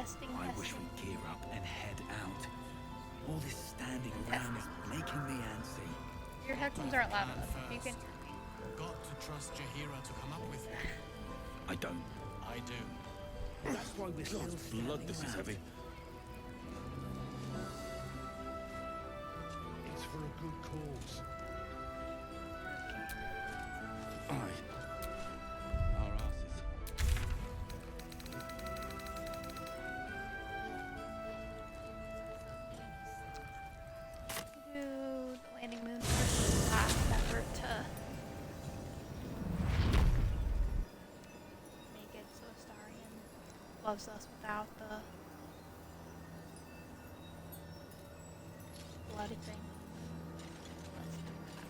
Testing. wish we'd gear up and head out. All this standing around is making me antsy. Your headphones aren't loud enough. You can hear me. Got to trust Jaheira to come up with me. I don't. I do. That's why we're still Blood, this is heavy. It's for a good cause. Aye. Our asses. Do the landing moon first last effort to make it so Astarion loves us without the bloody thing. Let's do that.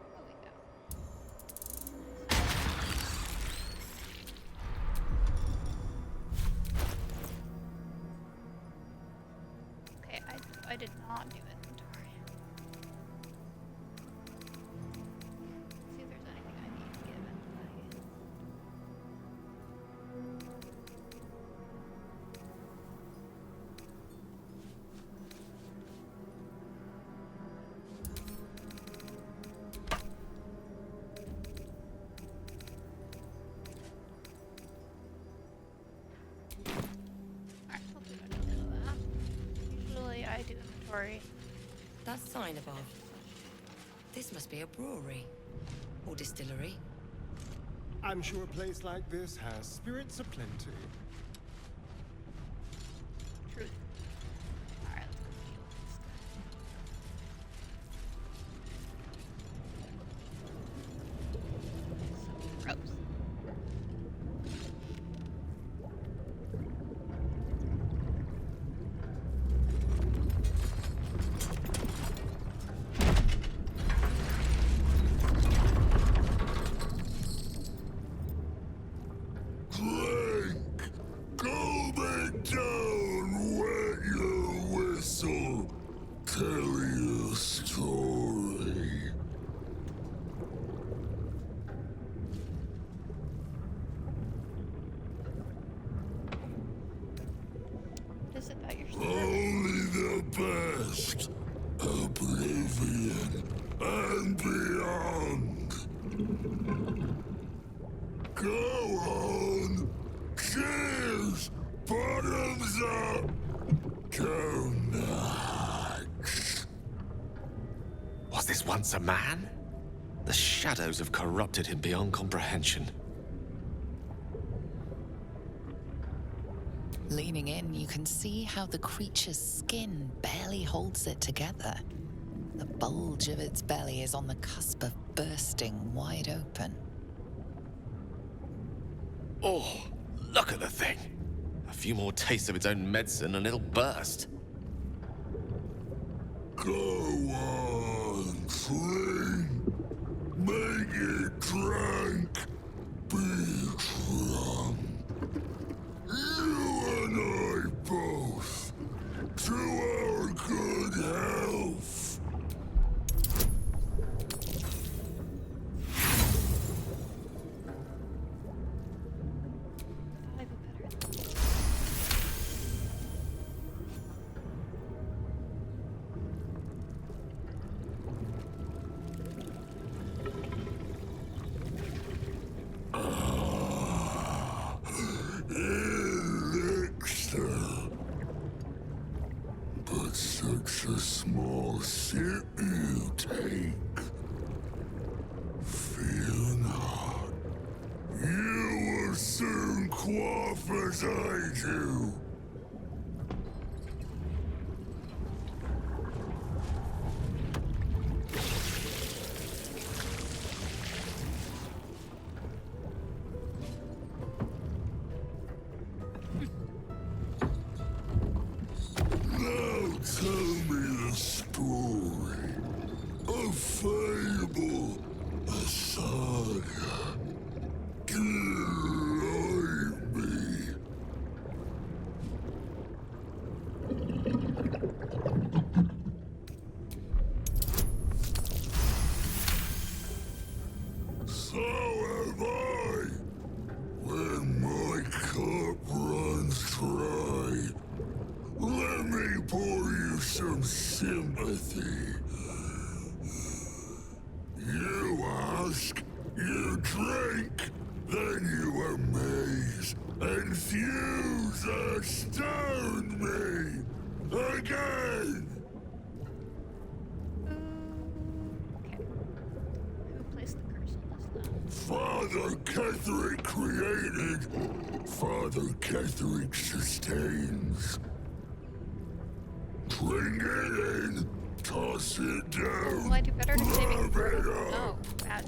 There we go. Okay, I did not do inventory. See if there's anything I need to give anybody. Alright, hopefully I don't do that. Usually I do inventory. That sign above. This must be a brewery. Or distillery. I'm sure a place like this has spirits aplenty. Truth. Alright, let's go deal with this guy. So gross. Drink! Go back down, wet your whistle. Tell your story. What is it that you're saying? Only the best. Oblivion and beyond. Go on. Cheers. Bottoms up. Go nuts. Was this once a man? The shadows have corrupted him beyond comprehension. Leaning in, you can see how the creature's skin barely holds it together. The bulge of its belly is on the cusp of bursting wide open. Oh, look at the thing. A few more tastes of its own medicine and it'll burst. Go on, drink. Make it drunk. Be drunk. You and I both. To our good health. I have a better. Elixir. But such a small sip you take. Fear not. You will soon quaff as I do. Now tell me the story. A fable, a saga. Kyliereadsfiction. me pour you some sympathy. You ask, you drink, then you amaze, enthuse, astound me again. Okay. Who placed the curse on this then? Father Ketherick created, Father Ketherick sustains. Bring it in, toss it down. Will I do better to saving wrap throw? it up. No, bad.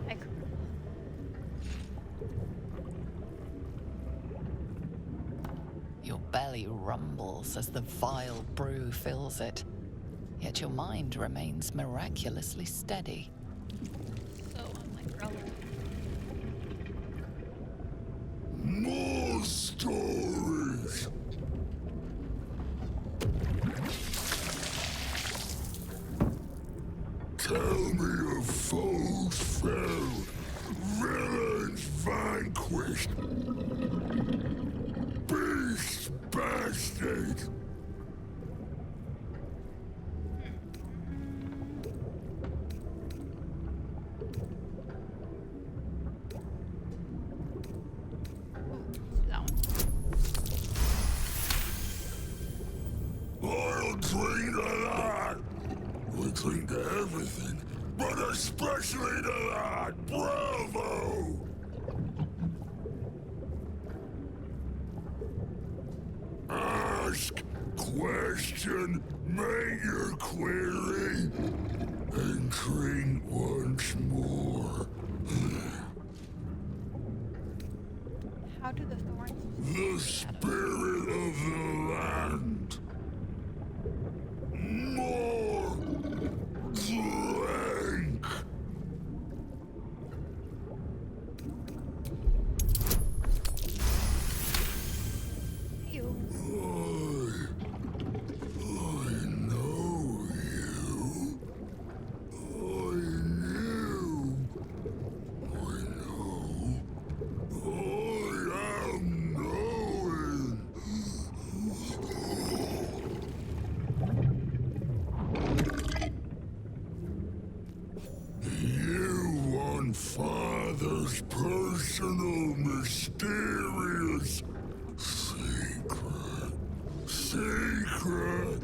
I cr- Your belly rumbles as the vile brew fills it, yet your mind remains miraculously steady. So I'm like relevant. More stories. Tell me of foes felled, villains vanquished, beasts bastard. I'll drink to that. We'll drink to everything, but especially to that. Bravo! Ask, question, make your query, and drink once more. How do the thorns? The spirit of the land. More drink. Ew. I know you. I knew. I know. I am knowing. You want Father's personal, mysterious secret. Secret?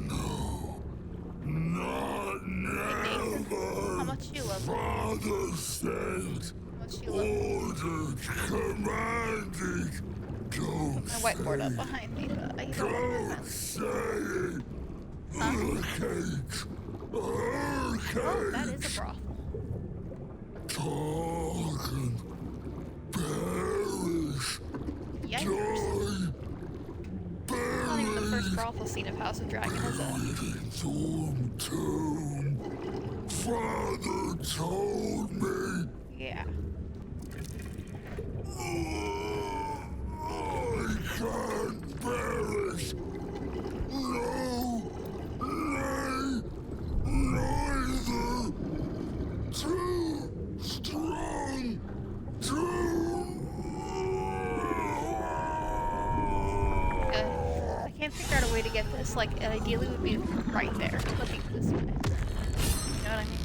No. Not never. How much you love me? Father said, How much you love me? ordered, commanded. Don't My whiteboard up say behind me, but I don't want don't to say it. Hurricanes. Oh, that is a brothel. Talking. Perish. Yikers. Joy. It's not even the first Perish. brothel scene of House of Dragon, is it? In Thorn Tomb. Father told me. Yeah. I can't perish. No, nay, neither. Too strong. I can't figure out a way to get this. Like, ideally would be right there, looking this way. You know what I mean?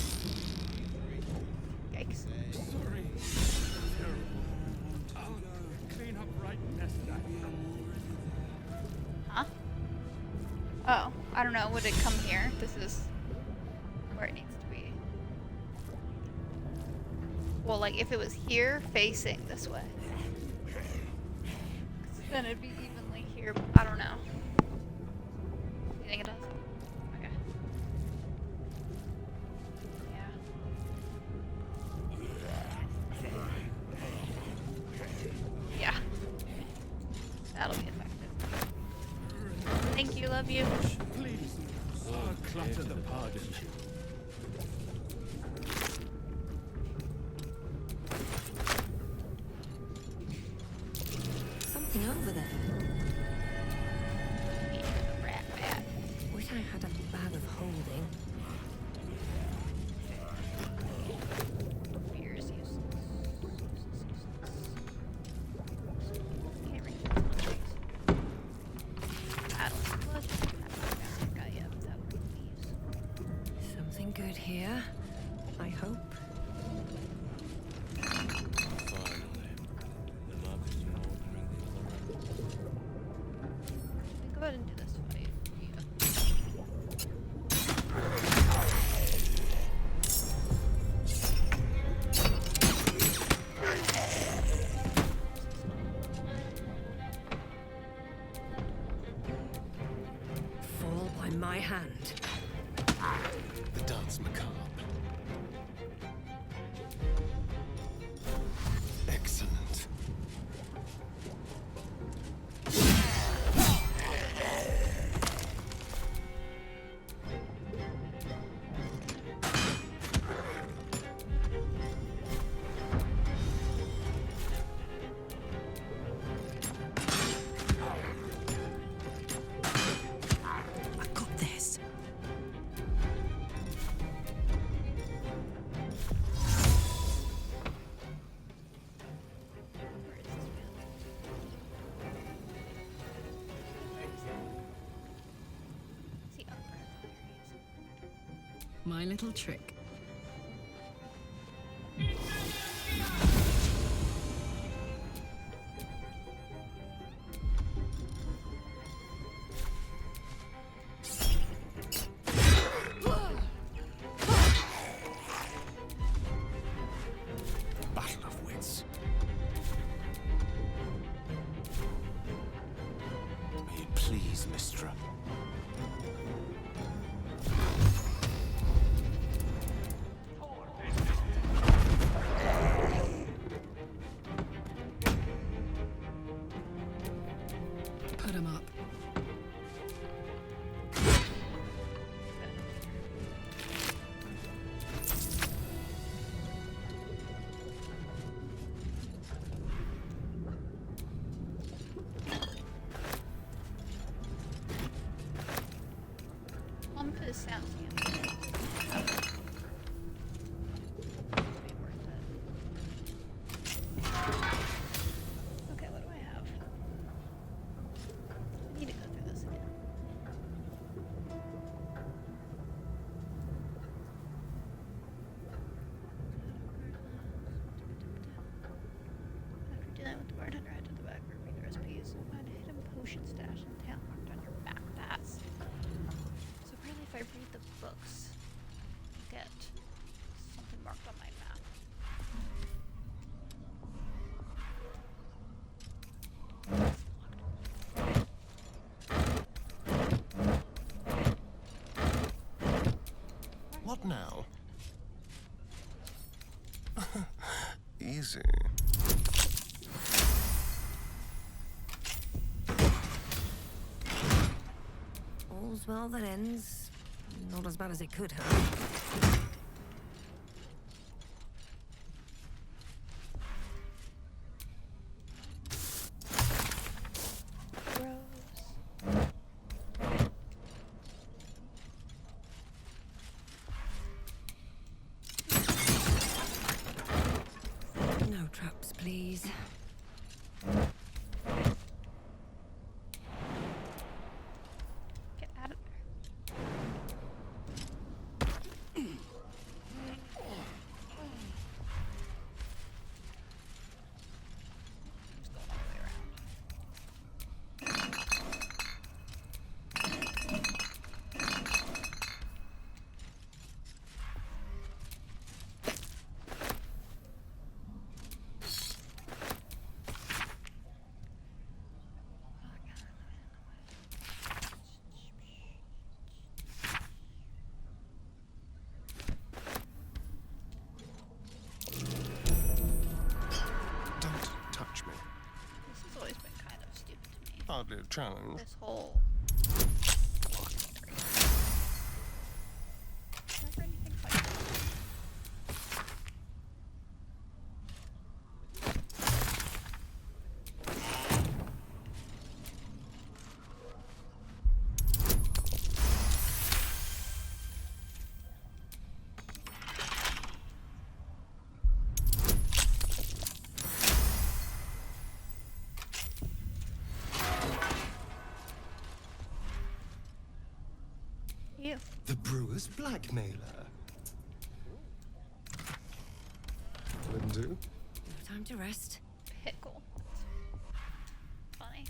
Yikes. Sorry. I'll clean up right next time. Huh? Oh, I don't know. Would it come here? This is where it needs to be. Well, like, if it was here, facing this way. 'Cause then it'd be evenly here, but I don't know. You think it does? Okay. Yeah. Yeah. That'll be effective. Thank you, love you. Please, clutter the pardon. Something over there. Rat bat. Wish I had a bag of holding. Fear is useless. go ahead and do this fight for you. Fall by my hand. The dance macabre. Excellent. I got this. Where is this man? Where is he? Is he up there? There he is. My little trick. Battle of wits. May it please, Mistra. Put him up. Pump his sound. Okay, what do I have? I need to go through this again. After dealing with the bartender, head to the back room, read the recipes. Find a hidden potion stash in town marked on your back pass. So apparently if I read the books, I'll get something marked on my map. What now? Easy. All's well that ends. Not as bad as it could have. Rose. No traps, please. Get out of there. Just going all the way around. Don't touch me. This has always been kind of stupid to me. Hardly a challenge. This whole walking area. Never anything quite like that. You. The brewer's blackmailer. Wouldn't do. No time to rest. Pickle. Funny.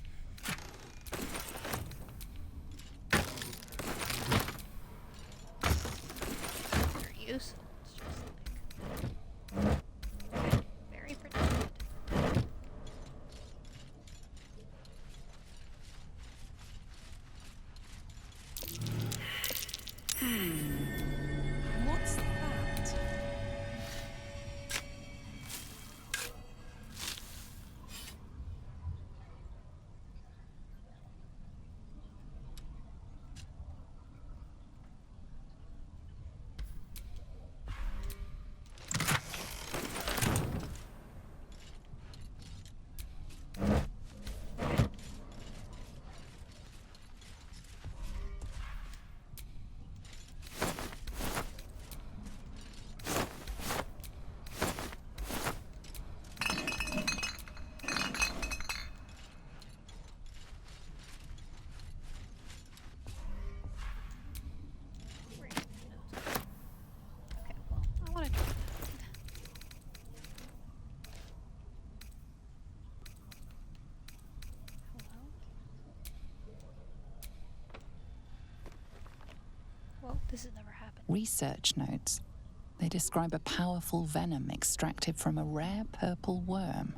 This has never happened. Research notes. They describe a powerful venom extracted from a rare purple worm.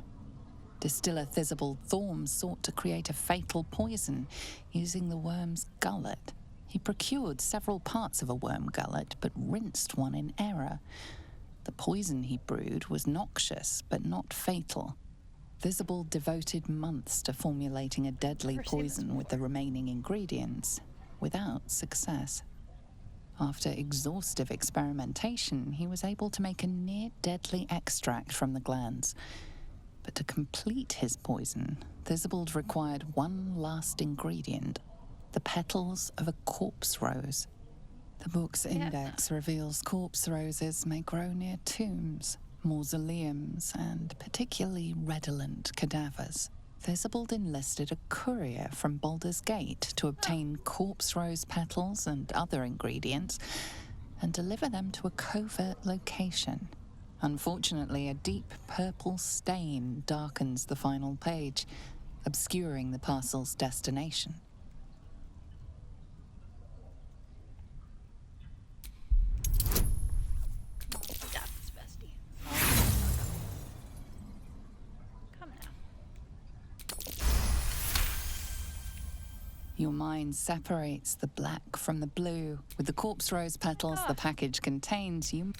Distiller Thisibald Thorm sought to create a fatal poison using the worm's gullet. He procured several parts of a worm gullet, but rinsed one in error. The poison he brewed was noxious, but not fatal. Thisibald devoted months to formulating a deadly Never seen this poison with the remaining ingredients, without success. After exhaustive experimentation, he was able to make a near-deadly extract from the glands. But to complete his poison, Thisibald required one last ingredient, the petals of a corpse rose. The book's index reveals corpse roses may grow near tombs, mausoleums, and particularly redolent cadavers. Thisibald enlisted a courier from Baldur's Gate to obtain corpse rose petals and other ingredients and deliver them to a covert location. Unfortunately, a deep purple stain darkens the final page, obscuring the parcel's destination. We got this, bestie. Come now. Your mind separates the black from the blue. With the corpse rose petals the package contains, you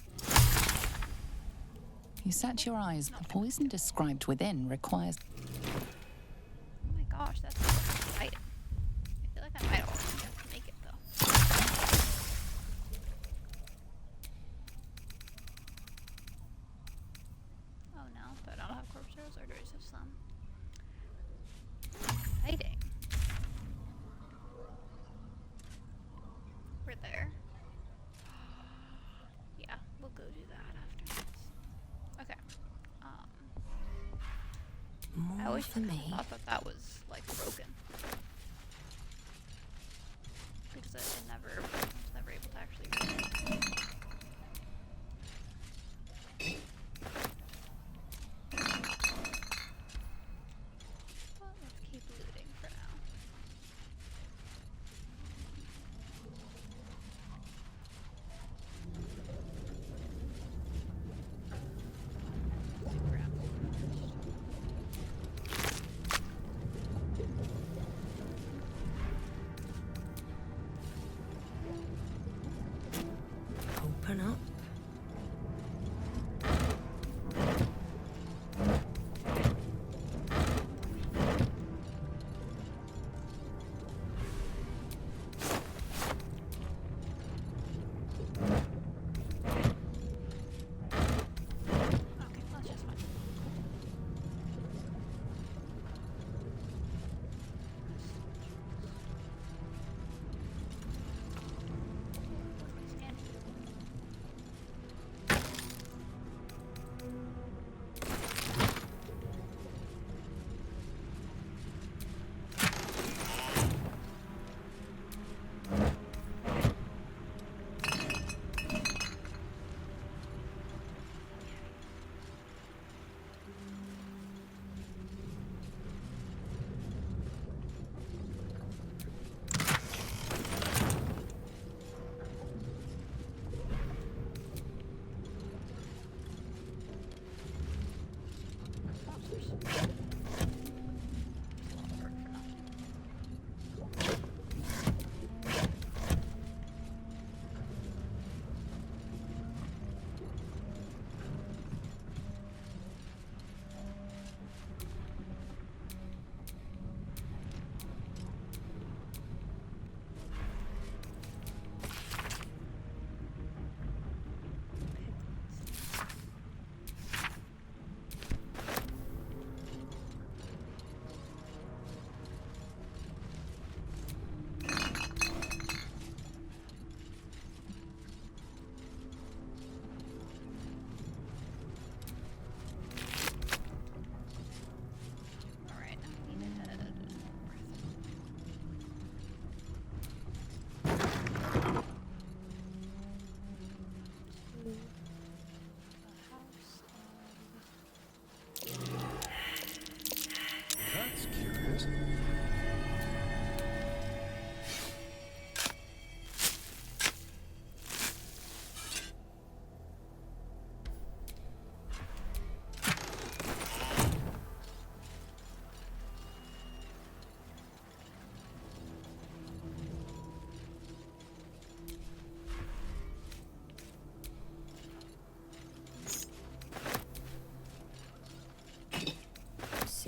set your eyes. The poison described within requires... Oh my gosh, that's exciting. I feel like I might already have to make it though. Oh no, do I not have corpse rose or do I just have some? Exciting. We're there. Yeah, we'll go do that after this. Okay. I always thought that was like broken. Because I was never able to actually read it. Well, let's keep looting for now. Grab this first.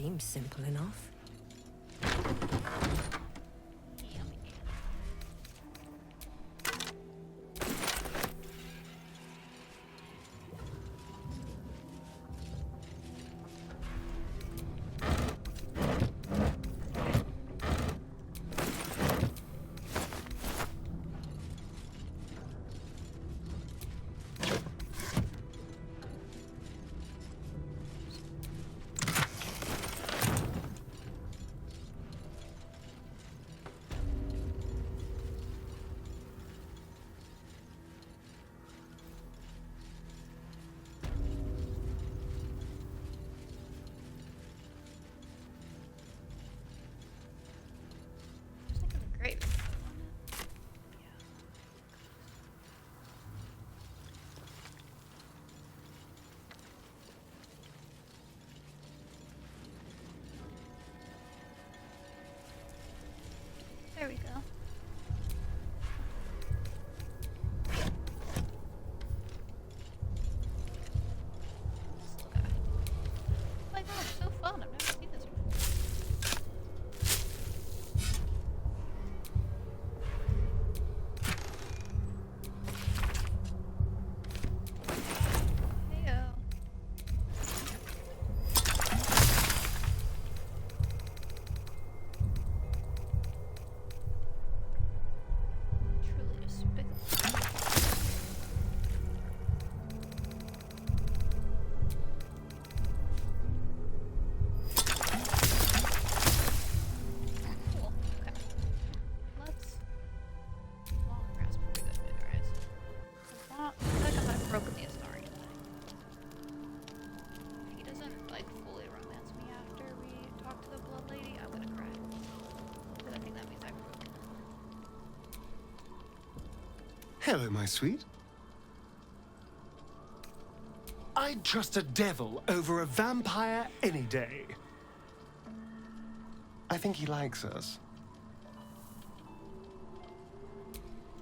Seems simple enough. Yummy. Just think of the gravy. There we go. Still got it. Oh my gosh, so fun. I've never seen this before. Heyo. Truly despicable. Cool. Okay. Let's long rest before we go to moonrise. I feel like I might have broken the Astarion thing. If he doesn't like fully romance me after we talk to the blood lady, I'm gonna cry. Because I think that means I've broken it. Hello, my sweet. I'd trust a devil over a vampire any day. I think he likes us.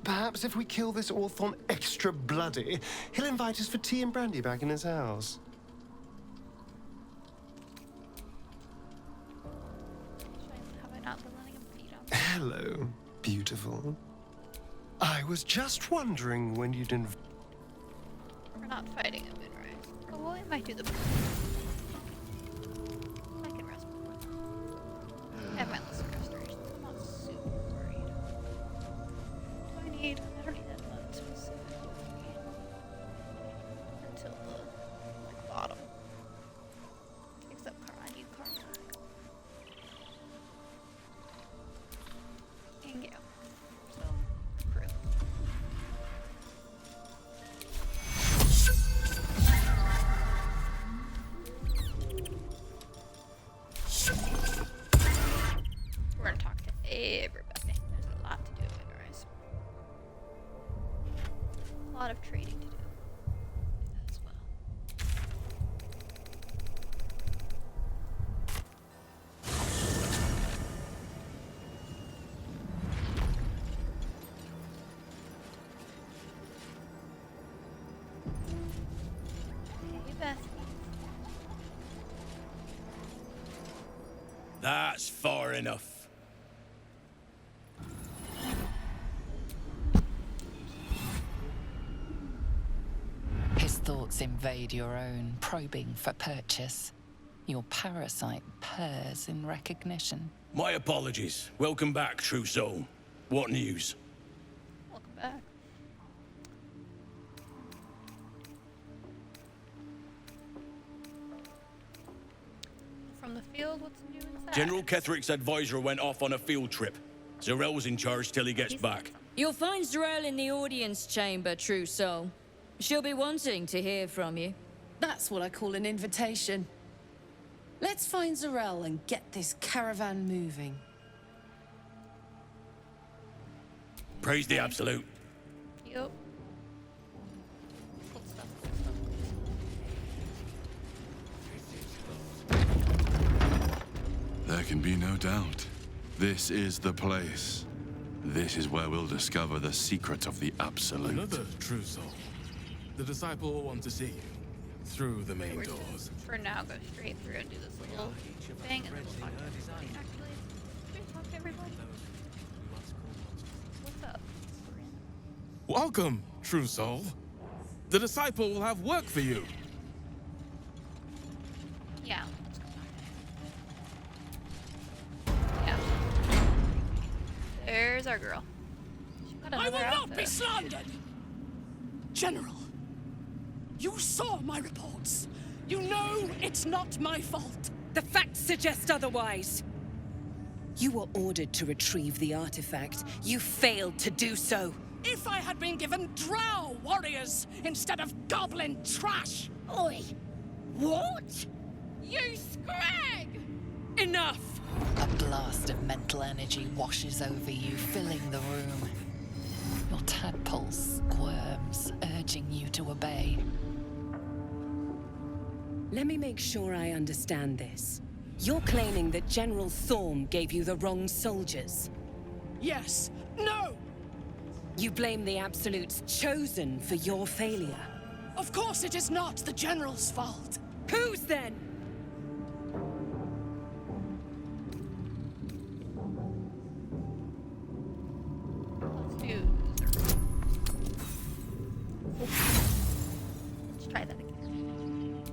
Perhaps if we kill this Orthon extra bloody, he'll invite us for tea and brandy back in his house. Have I not been letting him feed on me? Hello, beautiful. I was just wondering when you'd We're not fighting at moonrise. Oh, well, we might do the. I can rest before that. I have my list of restorations. I'm not super worried. Do I need? I don't need that one specifically. Until the bottom. Except I need karma. And yeah. So, crew. We're gonna talk to everybody. There's a lot to do at moonrise. A lot of trading to do as well. Hey, Beth. That's far enough. His thoughts invade your own, probing for purchase. Your parasite purrs in recognition. My apologies. Welcome back, true soul. What news? Welcome back. From the field, what's new inside? General Ketherick's advisor went off on a field trip. Zarel's in charge till he gets back. You'll find Zarel in the audience chamber, true soul. She'll be wanting to hear from you. That's what I call an invitation. Let's find Zarel and get this caravan moving. Praise the absolute. Yup. Cool stuff, cool stuff. There can be no doubt. This is the place. This is where we'll discover the secret of the absolute. Another true soul. The disciple will want to see you. through the main We're just doors. for now go straight through and do this little thing, and then we'll talk to everybody. Actually, should we talk to everybody? What's up? Welcome, true soul. The disciple will have work for you. Yeah. Yeah. There's our girl. She's got I will another not be outfit. slandered! General, you saw my reports. You know it's not my fault. The facts suggest otherwise. You were ordered to retrieve the artifact. You failed to do so. If I had been given drow warriors instead of goblin trash! Oi! What? You scrag! Enough! A blast of mental energy washes over you, filling the room. Your tadpole squirms, urging you to obey. Let me make sure I understand this. You're claiming that General Thorm gave you the wrong soldiers. Yes. No! You blame the Absolutes chosen for your failure. Of course it is not the General's fault. Whose then? Let's do. Let's try that again.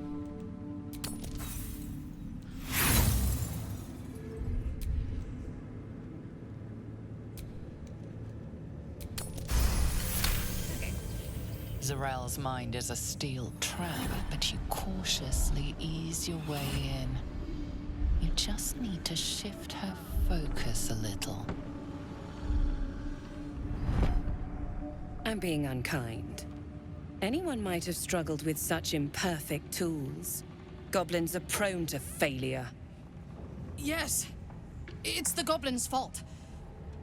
Okay. Zarel's mind is a steel trap, but you cautiously ease your way in. You just need to shift her focus a little. I'm being unkind. Anyone might have struggled with such imperfect tools. Goblins are prone to failure. Yes. It's the goblins' fault.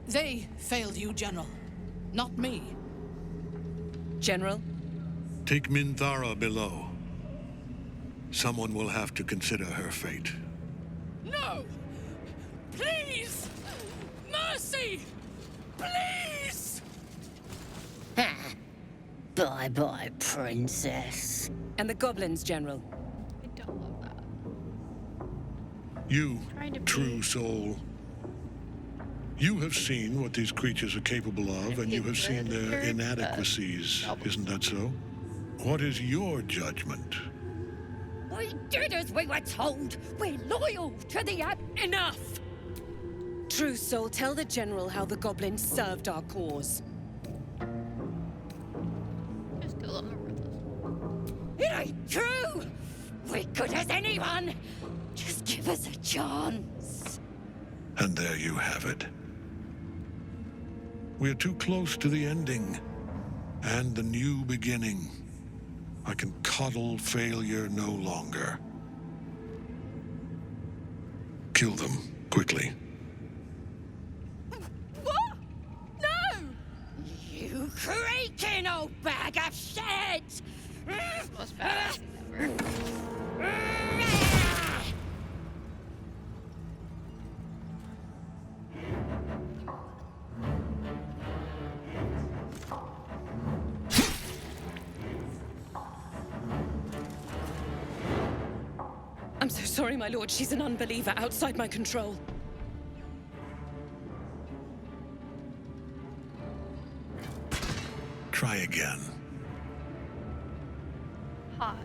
They failed you, General. Not me. General? Take Minthara below. Someone will have to consider her fate. No! Please! Mercy! Please! Bye-bye, princess. And the goblins, General? I don't love that. You, Trying to be- true soul. You have seen what these creatures are capable of, and you have seen their inadequacies. Isn't that so? What is your judgment? We did as we were told. We're loyal to the Enough! True soul, tell the General how the goblins served our cause. Just kill them. They're worthless. It ain't true! We're good as anyone! Just give us a chance. And there you have it. We're too close to the ending, and the new beginning. I can coddle failure no longer. Kill them, quickly. What? No! You creaking old bag of shit! Most badass thing ever. I'm so sorry, my lord. She's an unbeliever outside my control. Try again. Hot.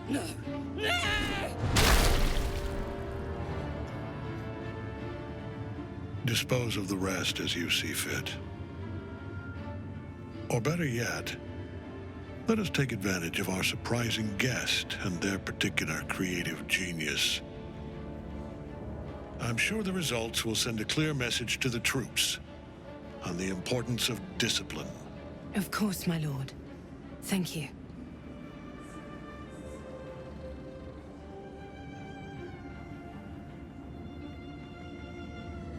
No. No! Dispose of the rest as you see fit. Or better yet, let us take advantage of our surprising guest and their particular creative genius. I'm sure the results will send a clear message to the troops on the importance of discipline. Of course, my lord. Thank you.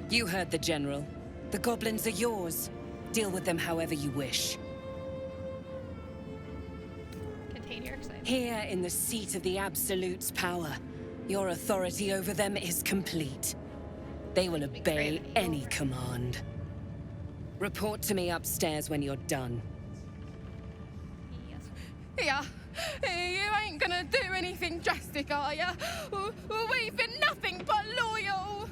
You heard the General. The goblins are yours. Deal with them however you wish. Contain your excitement. Here in the seat of the Absolute's power, your authority over them is complete. They will obey any command. Report to me upstairs when you're done. Yeah, you ain't gonna do anything drastic, are ya? We've been nothing but loyal.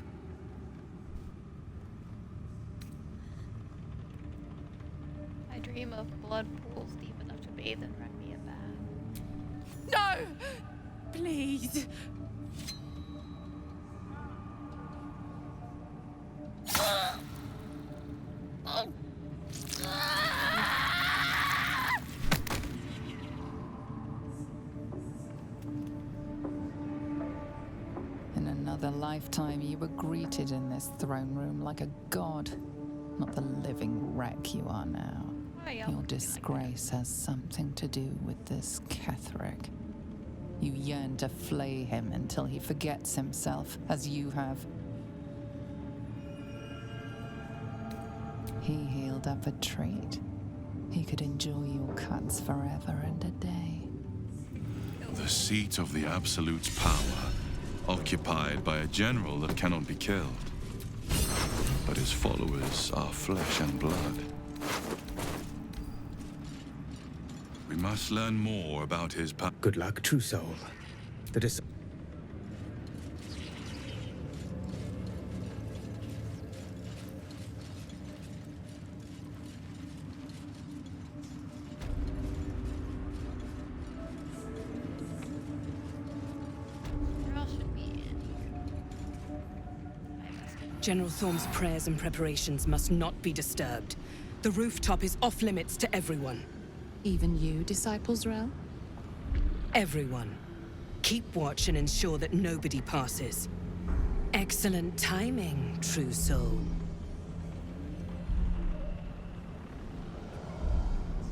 I dream of blood pools deep enough to bathe and run me a bath. No! Please. In another lifetime, you were greeted in this throne room like a god, not the living wreck you are now. Your disgrace has something to do with this Ketheric. You yearn to flay him until he forgets himself, as you have. He healed up a treat. He could enjoy your cuts forever and a day. The seat of the Absolute's power, occupied by a general that cannot be killed. But his followers are flesh and blood. We must learn more about his power. Good luck, true soul. General Thorm's prayers and preparations must not be disturbed. The rooftop is off limits to everyone. Even you, Disciple Z'rell? Everyone. Keep watch and ensure that nobody passes. Excellent timing, true soul.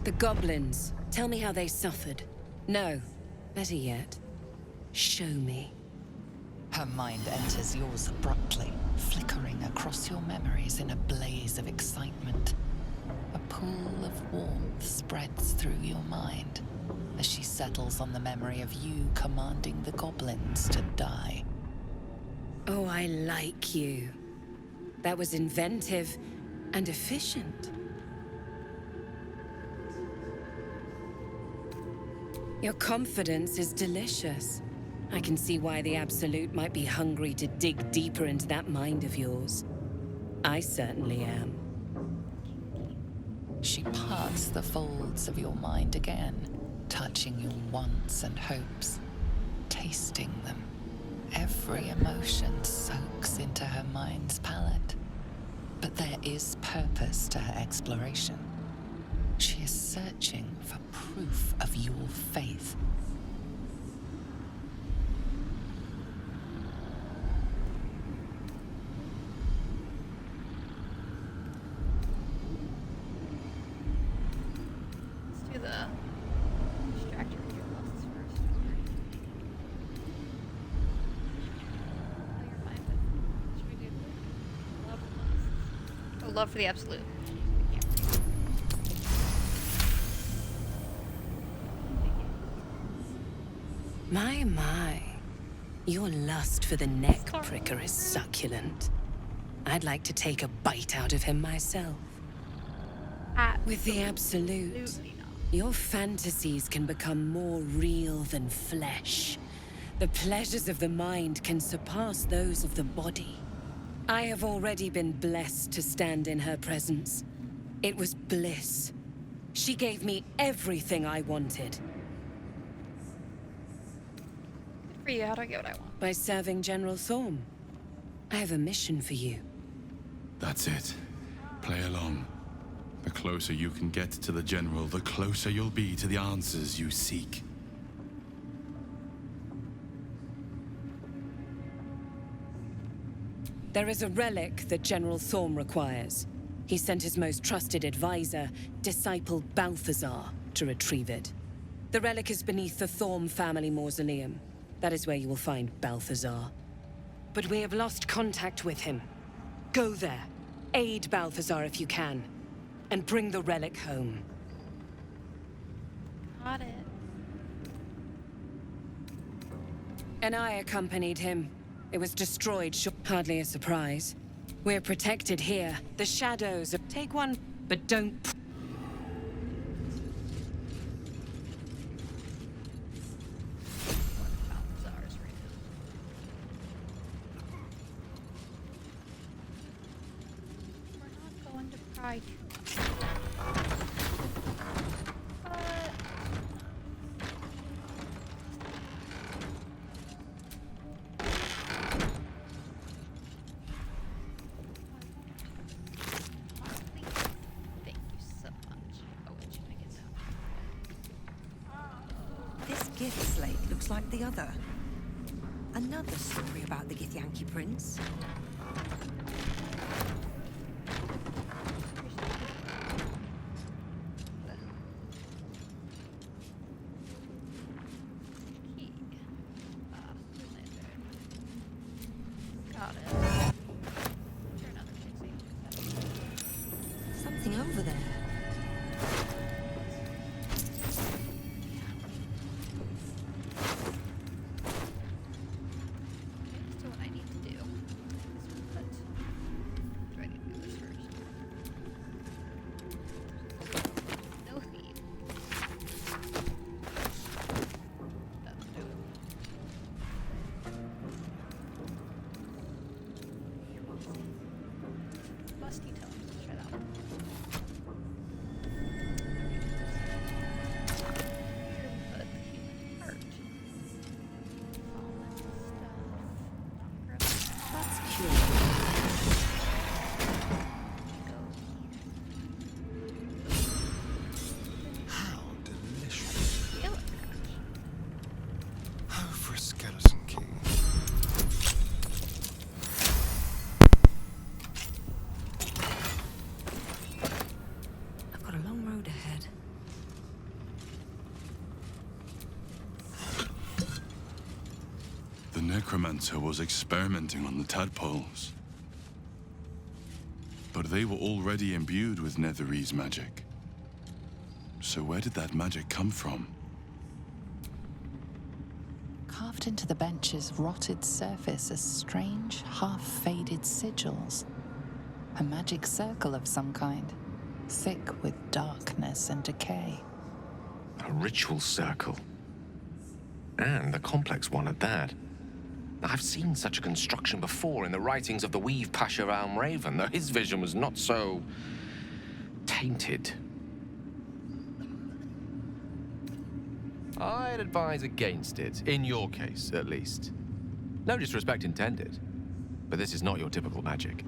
The goblins. Tell me how they suffered. No. Better yet, show me. Her mind enters yours abruptly, flickering across your memories in a blaze of excitement. A pool of warmth spreads through your mind as she settles on the memory of you commanding the goblins to die. Oh, I like you. That was inventive and efficient. Your confidence is delicious. I can see why the Absolute might be hungry to dig deeper into that mind of yours. I certainly am. She parts the folds of your mind again, touching your wants and hopes, tasting them. Every emotion soaks into her mind's palate. But there is purpose to her exploration. She is searching for proof of your faith. Let's do the distractor with your lusts first. How your mind with. Should we do love and lust? Oh, love for the Absolute. My. Your lust for the neck pricker is succulent. I'd like to take a bite out of him myself. With the Absolute, your fantasies can become more real than flesh. The pleasures of the mind can surpass those of the body. I have already been blessed to stand in her presence. It was bliss. She gave me everything I wanted. For you, how do I get what I want? By serving General Thorm. I have a mission for you. That's it. Play along. The closer you can get to the General, the closer you'll be to the answers you seek. There is a relic that General Thorm requires. He sent his most trusted advisor, Disciple Balthazar, to retrieve it. The relic is beneath the Thorm family mausoleum. That is where you will find Balthazar. But we have lost contact with him. Go there, aid Balthazar if you can, and bring the relic home. Got it. And I accompanied him. It was destroyed, hardly a surprise. We're protected here. The shadows. Take one, but don't. We're not going to pry too much. Thank you so much. Oh, wait, should I get that? This gift slate looks like the other. Another story about the Githyanki prince. Got it. You're another pixie. Something over there. Okay, so what I need to do is put... Do I need to do this first? No thief. That'll do it. Busty tones. Let's try that one. Here we put the human heart. Fallen stuff. That's curious. How delicious. Go. Oh, for a skeleton king. I've got a long road ahead. The necromancer was experimenting on the tadpoles. But they were already imbued with Netherese magic. So where did that magic come from? Carved into the bench's rotted surface are strange, half-faded sigils. A magic circle of some kind, thick with darkness and decay. A ritual circle. And a complex one at that. I've seen such a construction before in the writings of the Weave Pasha Raven, though his vision was not so... tainted. I'd advise against it, in your case, at least. No disrespect intended, but this is not your typical magic.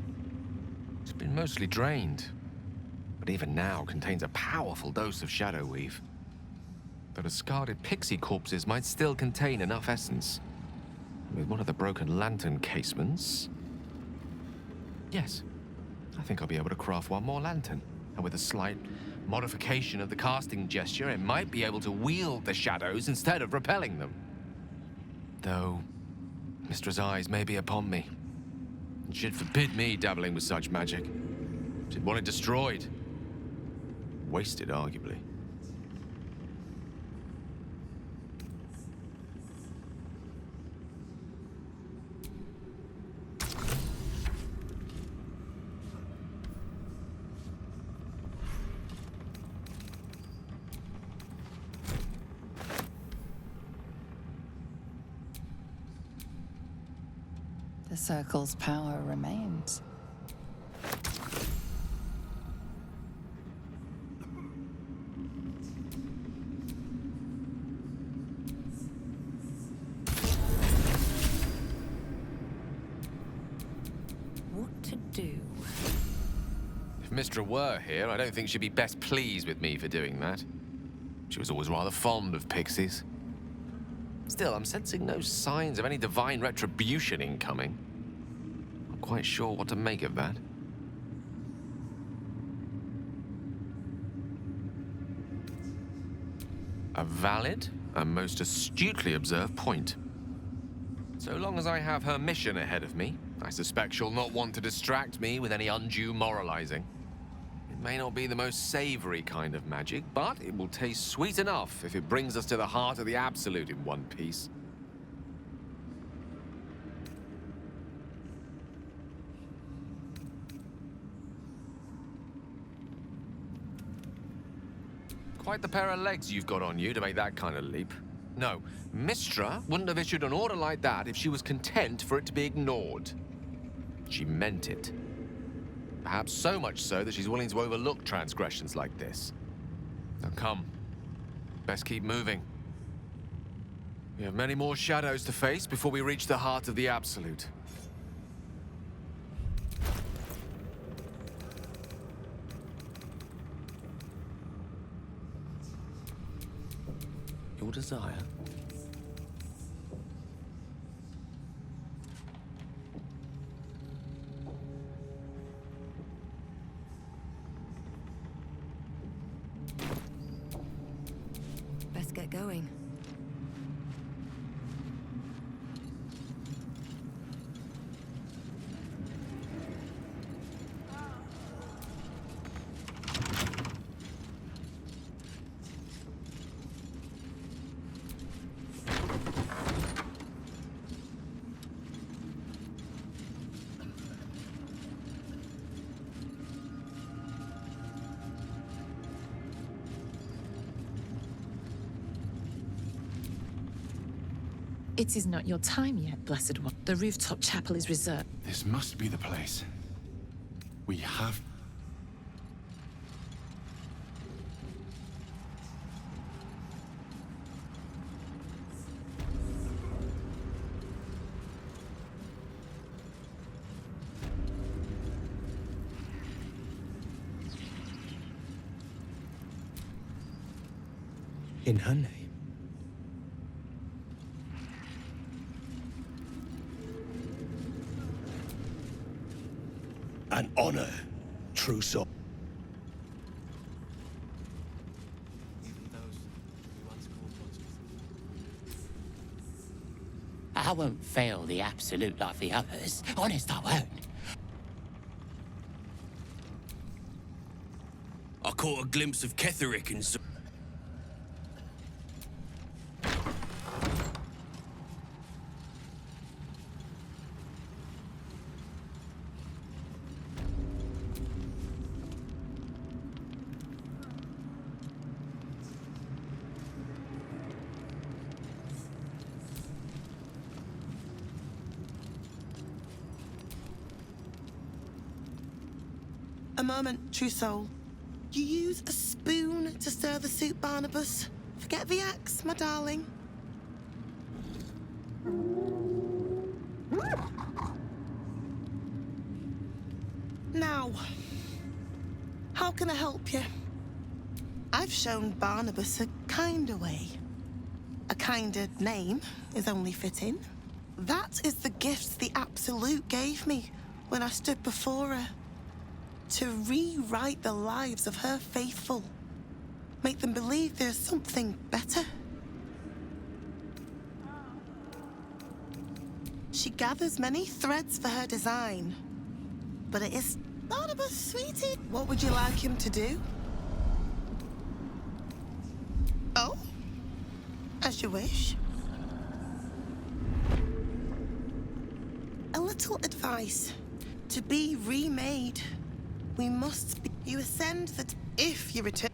It's been mostly drained, but even now contains a powerful dose of shadow weave. The discarded pixie corpses might still contain enough essence. With one of the broken lantern casements... Yes, I think I'll be able to craft one more lantern. And with a slight modification of the casting gesture, it might be able to wield the shadows instead of repelling them. Though, Mistress' eyes may be upon me. And she'd forbid me dabbling with such magic. She'd want it destroyed. Wasted, arguably. The circle's power remains. What to do? If Mistra were here, I don't think she'd be best pleased with me for doing that. She was always rather fond of pixies. Still, I'm sensing no signs of any divine retribution incoming. Not quite sure what to make of that. A valid and most astutely observed point. So long as I have her mission ahead of me, I suspect she'll not want to distract me with any undue moralizing. It may not be the most savory kind of magic, but it will taste sweet enough if it brings us to the heart of the Absolute in one piece. Quite the pair of legs you've got on you to make that kind of leap. No, Mistra wouldn't have issued an order like that if she was content for it to be ignored. She meant it. Perhaps so much so that she's willing to overlook transgressions like this. Now come. Best keep moving. We have many more shadows to face before we reach the heart of the Absolute. Your desire. Best get going. It is not your time yet, Blessed One. The rooftop chapel is reserved. This must be the place. We have... In her name. An honor, true soul. I won't fail the Absolute like the others. Honest, I won't. I caught a glimpse of Ketherick and so... A moment, true soul. You use a spoon to stir the soup, Barnabas. Forget the axe, my darling. Now, how can I help you? I've shown Barnabas a kinder way. A kinder name is only fitting. That is the gift the Absolute gave me when I stood before her. To rewrite the lives of her faithful. Make them believe there's something better. She gathers many threads for her design. But it is Barnabas, sweetie. What would you like him to do? Oh? As you wish. A little advice. To be remade, we must be... You ascend that if you return...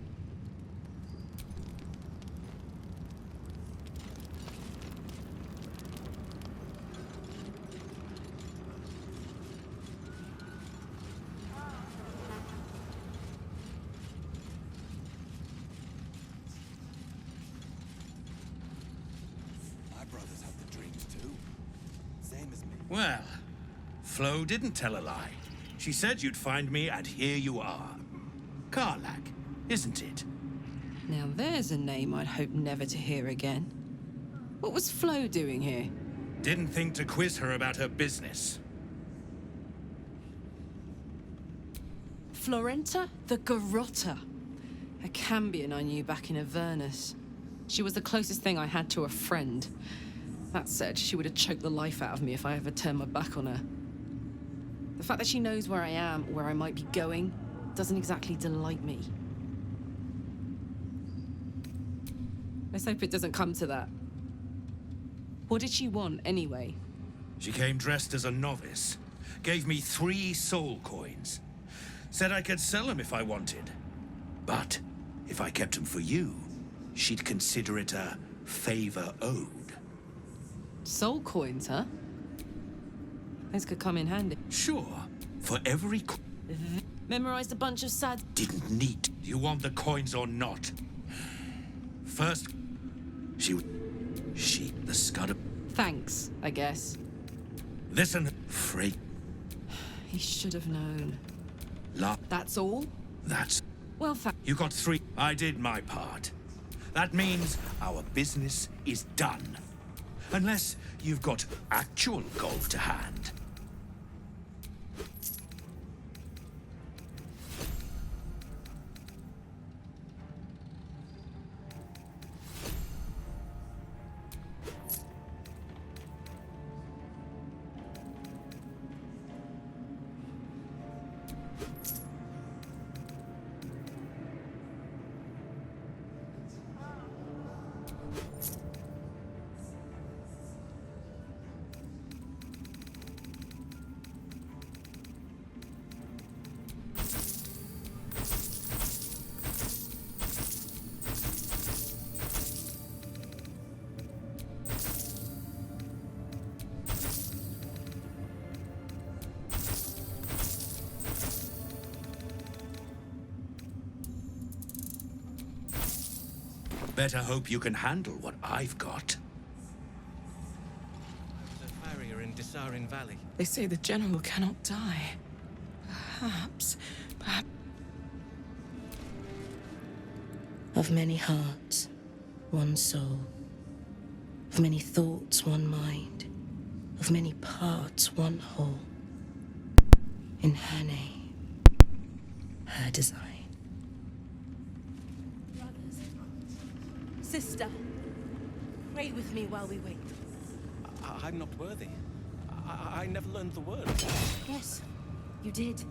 My brothers have the dreams too. Same as me. Well, Flo didn't tell a lie. She said you'd find me, and here you are. Karlach, isn't it? Now there's a name I'd hope never to hear again. What was Flo doing here? Didn't think to quiz her about her business. Florenta the Garotta. A Cambion I knew back in Avernus. She was the closest thing I had to a friend. That said, she would have choked the life out of me if I ever turned my back on her. The fact that she knows where I am, where I might be going, doesn't exactly delight me. Let's hope it doesn't come to that. What did she want, anyway? She came dressed as a novice. Gave me 3 soul coins. Said I could sell them if I wanted. But If I kept them for you, she'd consider it a favor owed. Soul coins, huh? Those could come in handy. Sure. For every Memorized a bunch of sad... Didn't need. Do you want the coins or not? First, she, the scud. Thanks, I guess. Listen, Freak. He should have known. That's all? That's... Well, you got 3. I did my part. That means our business is done. Unless you've got actual gold to hand. Better hope you can handle what I've got. The farrier in Astarion Valley. They say the general cannot die. Perhaps. Of many hearts, one soul. Of many thoughts, one mind. Of many parts, one whole. In her name, her design. Sister, pray with me while we wait. I'm not worthy. I never learned the word. Yes, you did.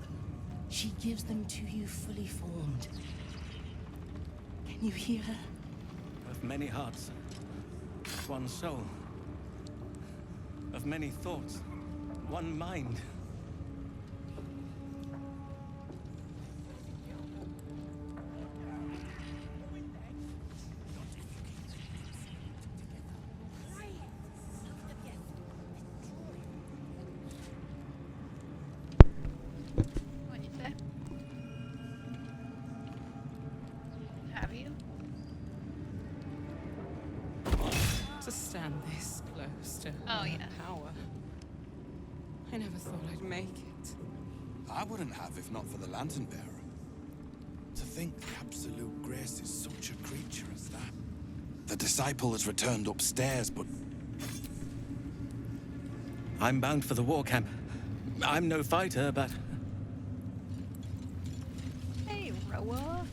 She gives them to you fully formed. Can you hear her? Of many hearts, one soul. Of many thoughts, one mind. To stand this close to Oh, yeah. power. I never thought I'd make it. I wouldn't have if not for the lantern bearer. To think the absolute grace is such a creature as that. The disciple has returned upstairs, but... I'm bound for the war camp. I'm no fighter, but... Hey, Roa.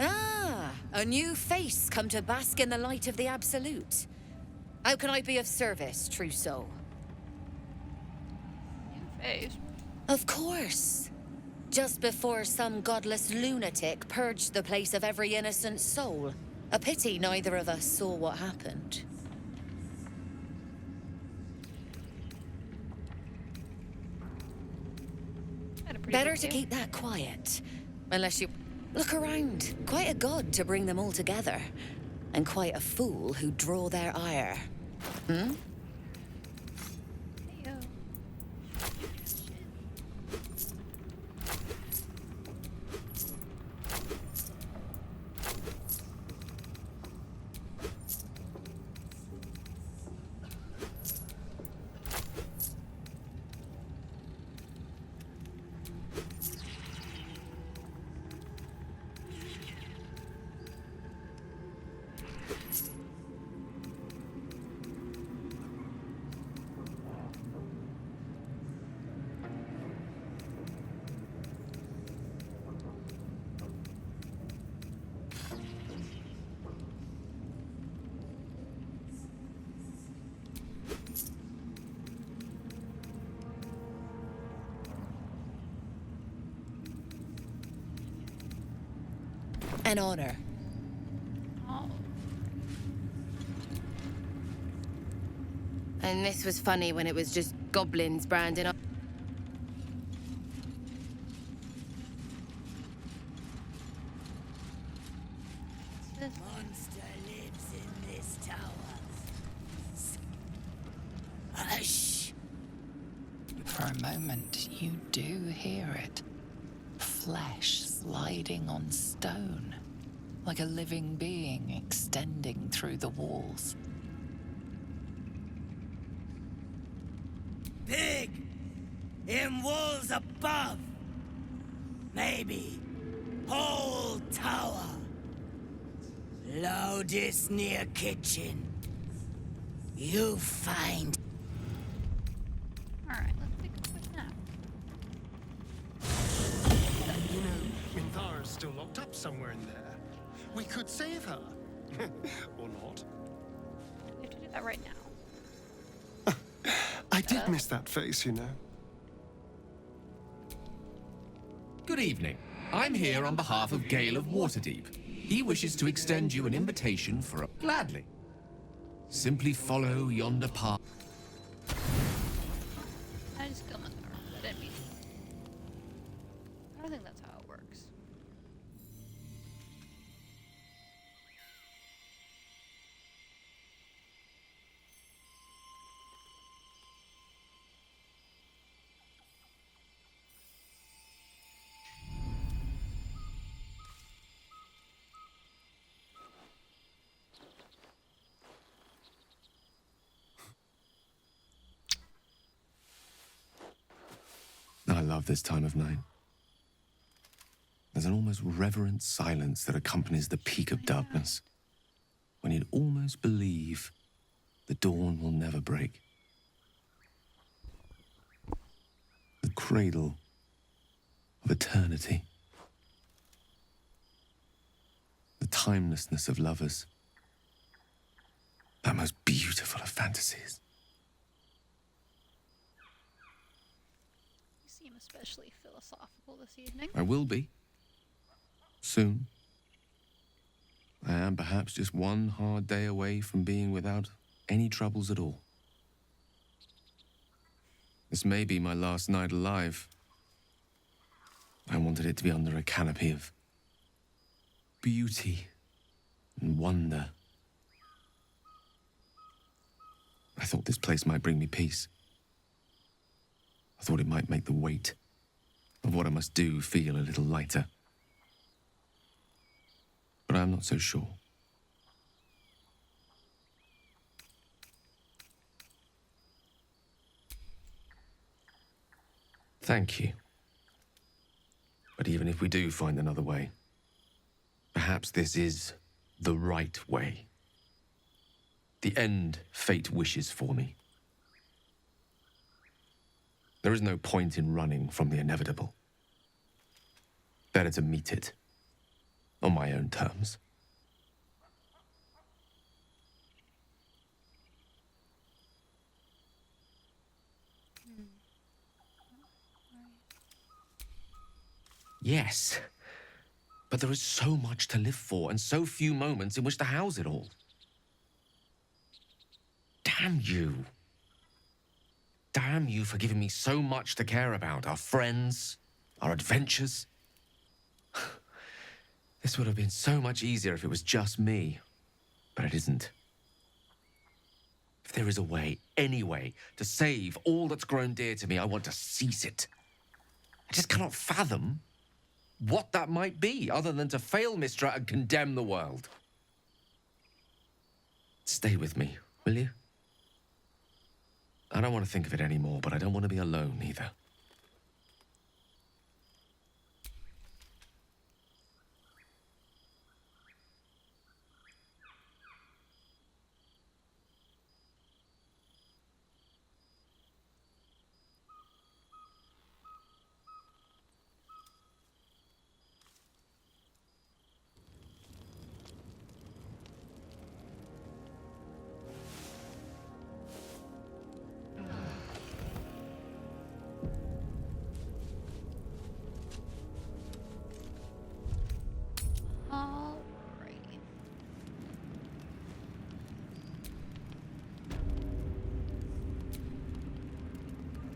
Ah, a new face come to bask in the light of the Absolute. How can I be of service, true soul? New face. Of course. Just before some godless lunatic purged the place of every innocent soul. A pity neither of us saw what happened. Better to keep that quiet. Unless you... Look around. Quite a god to bring them all together. And quite a fool who draw their ire. Hmm? An honor. Oh. And this was funny when it was just goblins branding up. Monster lives in this tower. Hush! For a moment, you do hear it. Flesh sliding on stone, like a living being extending through the walls. Big! In walls above! Maybe whole tower. Loudest near kitchen. You find. Alright, let's take a quick nap. You know, Minthara's still locked up somewhere in there. We could save her. Or not. We have to do that right now. I did miss that face, you know. Good evening. I'm here on behalf of Gale of Waterdeep. He wishes to extend you an invitation for a... Gladly. Simply follow yonder path. I just killed my car. I didn't mean to. I don't think that's how it works. I love this time of night. There's an almost reverent silence that accompanies the peak of darkness, when you'd almost believe the dawn will never break. The cradle of eternity. The timelessness of lovers. That most beautiful of fantasies. You seem especially philosophical this evening. I will be. Soon. I am perhaps just one hard day away from being without any troubles at all. This may be my last night alive. I wanted it to be under a canopy of beauty and wonder. I thought this place might bring me peace. I thought it might make the weight of what I must do feel a little lighter. But I'm not so sure. Thank you. But even if we do find another way, perhaps this is the right way. The end fate wishes for me. There is no point in running from the inevitable. Better to meet it on my own terms. Yes, but there is so much to live for and so few moments in which to house it all. Damn you. Damn you for giving me so much to care about. Our friends, our adventures. This would have been so much easier if it was just me. But it isn't. If there is a way, any way, to save all that's grown dear to me, I want to seize it. I just cannot fathom what that might be, other than to fail Mistra and condemn the world. Stay with me, will you? I don't want to think of it anymore, but I don't want to be alone either.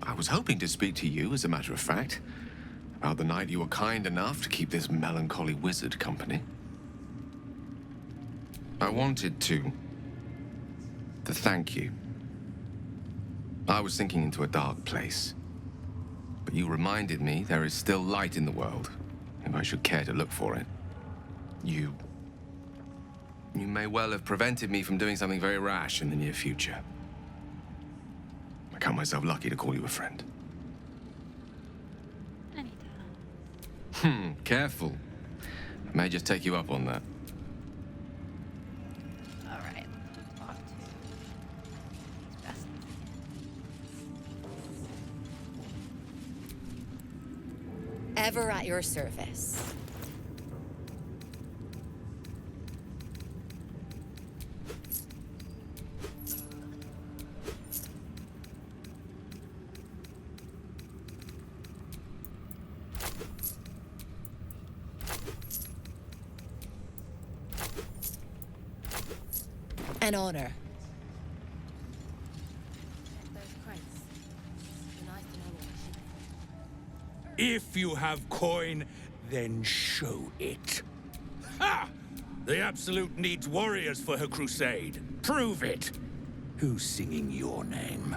I was hoping to speak to you, as a matter of fact, about the night you were kind enough to keep this melancholy wizard company. I wanted to thank you. I was sinking into a dark place. But you reminded me there is still light in the world, if I should care to look for it. You may well have prevented me from doing something very rash in the near future. I count myself lucky to call you a friend. Careful. I may just take you up on that. Alright, talk to best. Ever at your service. An honor. If you have coin, then show it. Ha! The Absolute needs warriors for her crusade. Prove it. Who's singing your name?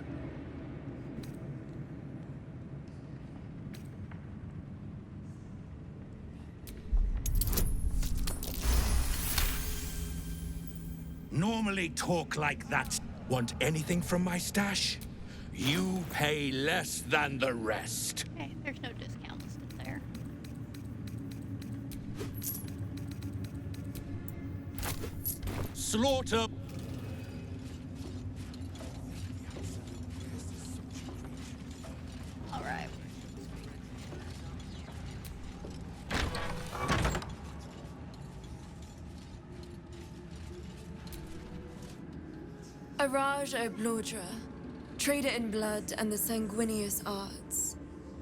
Normally talk like that. Want anything from my stash? You pay less than the rest. Okay, there's no discount listed there. Slaughter. All right. Araj O'Blodra, trader in blood and the sanguineous arts.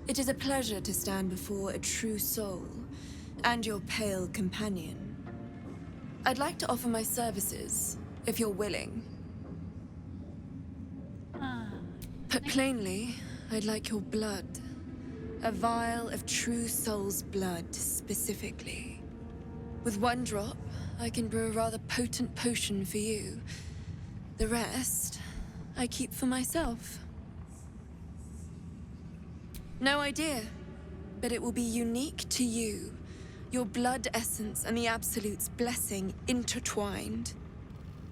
It is a pleasure to stand before a true soul and your pale companion. I'd like to offer my services, if you're willing. Put plainly, I'd like your blood. A vial of true soul's blood, specifically. With one drop, I can brew a rather potent potion for you. The rest, I keep for myself. No idea, but it will be unique to you. Your blood essence and the Absolute's blessing intertwined.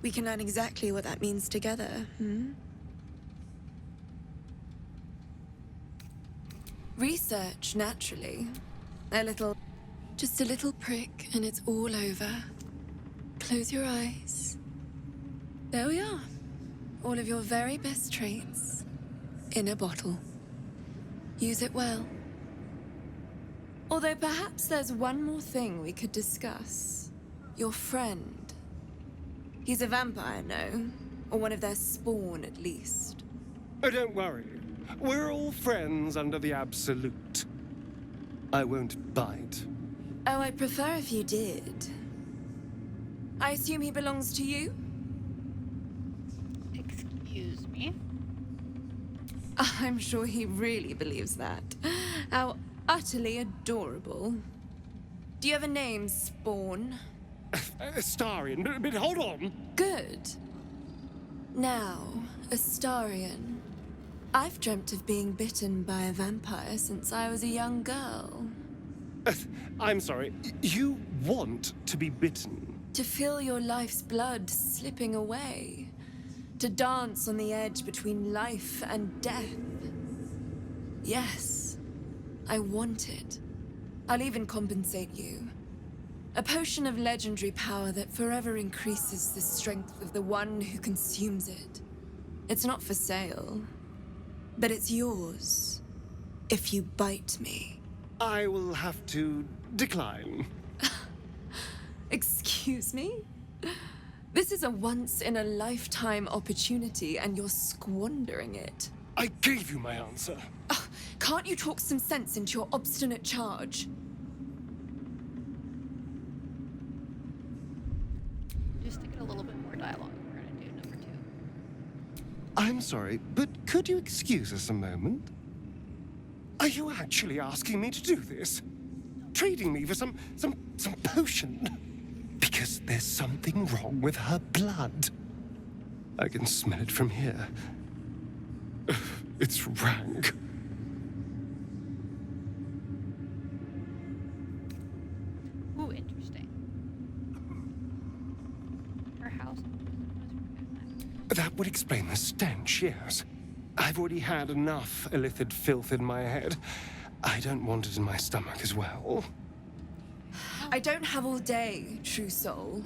We can learn exactly what that means together, Research, naturally. Just a little prick and it's all over. Close your eyes. There we are. All of your very best traits in a bottle. Use it well. Although perhaps there's one more thing we could discuss. Your friend. He's a vampire, no? Or one of their spawn, at least. Oh, don't worry. We're all friends under the Absolute. I won't bite. Oh, I'd prefer if you did. I assume he belongs to you? Excuse me? I'm sure he really believes that. How utterly adorable. Do you have a name, Spawn? Astarion, but hold on. Good. Now, Astarion. I've dreamt of being bitten by a vampire since I was a young girl. I'm sorry, you want to be bitten? To feel your life's blood slipping away. To dance on the edge between life and death. Yes, I want it. I'll even compensate you. A potion of legendary power that forever increases the strength of the one who consumes it. It's not for sale, but it's yours if you bite me. I will have to decline. Excuse me? This is a once-in-a-lifetime opportunity, and you're squandering it. I gave you my answer. Can't you talk some sense into your obstinate charge? Just to get a little bit more dialogue, we're gonna do number 2. I'm sorry, but could you excuse us a moment? Are you actually asking me to do this? Trading me for some potion? Because Yes, there's something wrong with her blood. I can smell it from here. It's rank. Ooh, interesting. Her house. That would explain the stench, yes. I've already had enough illithid filth in my head. I don't want it in my stomach as well. I don't have all day, true soul.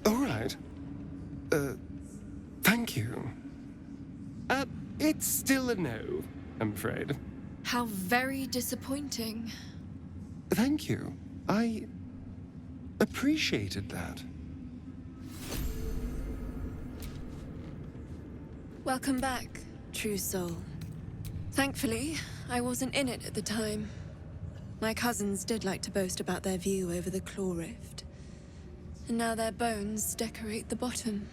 All right. Thank you. It's still a no, I'm afraid. How very disappointing. Thank you. I appreciated that. Welcome back, true soul. Thankfully, I wasn't in it at the time. My cousins did like to boast about their view over the claw rift. And now their bones decorate the bottom.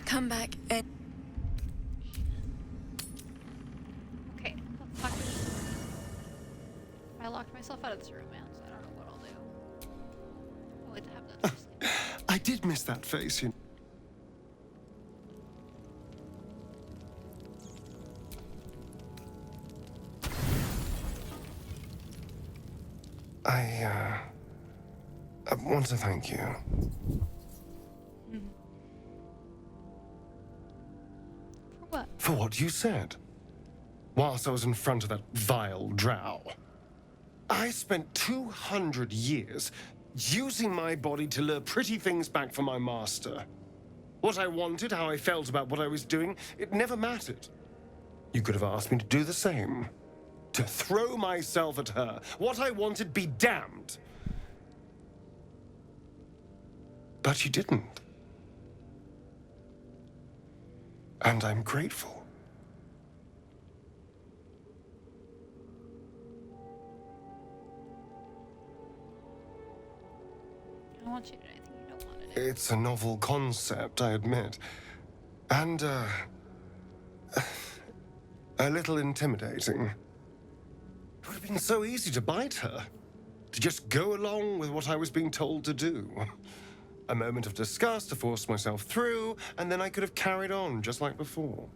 Come back and... Okay, the fuck is this? I locked myself out of this room, man, so I don't know what I'll do. I'll wait to have that. I did miss that face, you know. I want to thank you. For what? For what you said. Whilst I was in front of that vile drow. I spent 200 years using my body to lure pretty things back for my master. What I wanted, how I felt about what I was doing, it never mattered. You could have asked me to do the same. To throw myself at her. What I wanted, be damned. But you didn't. And I'm grateful. I don't want you to do anything you don't want to do. It's a novel concept, I admit. And, a little intimidating. It would have been so easy to bite her. To just go along with what I was being told to do. A moment of disgust to force myself through, and then I could have carried on just like before.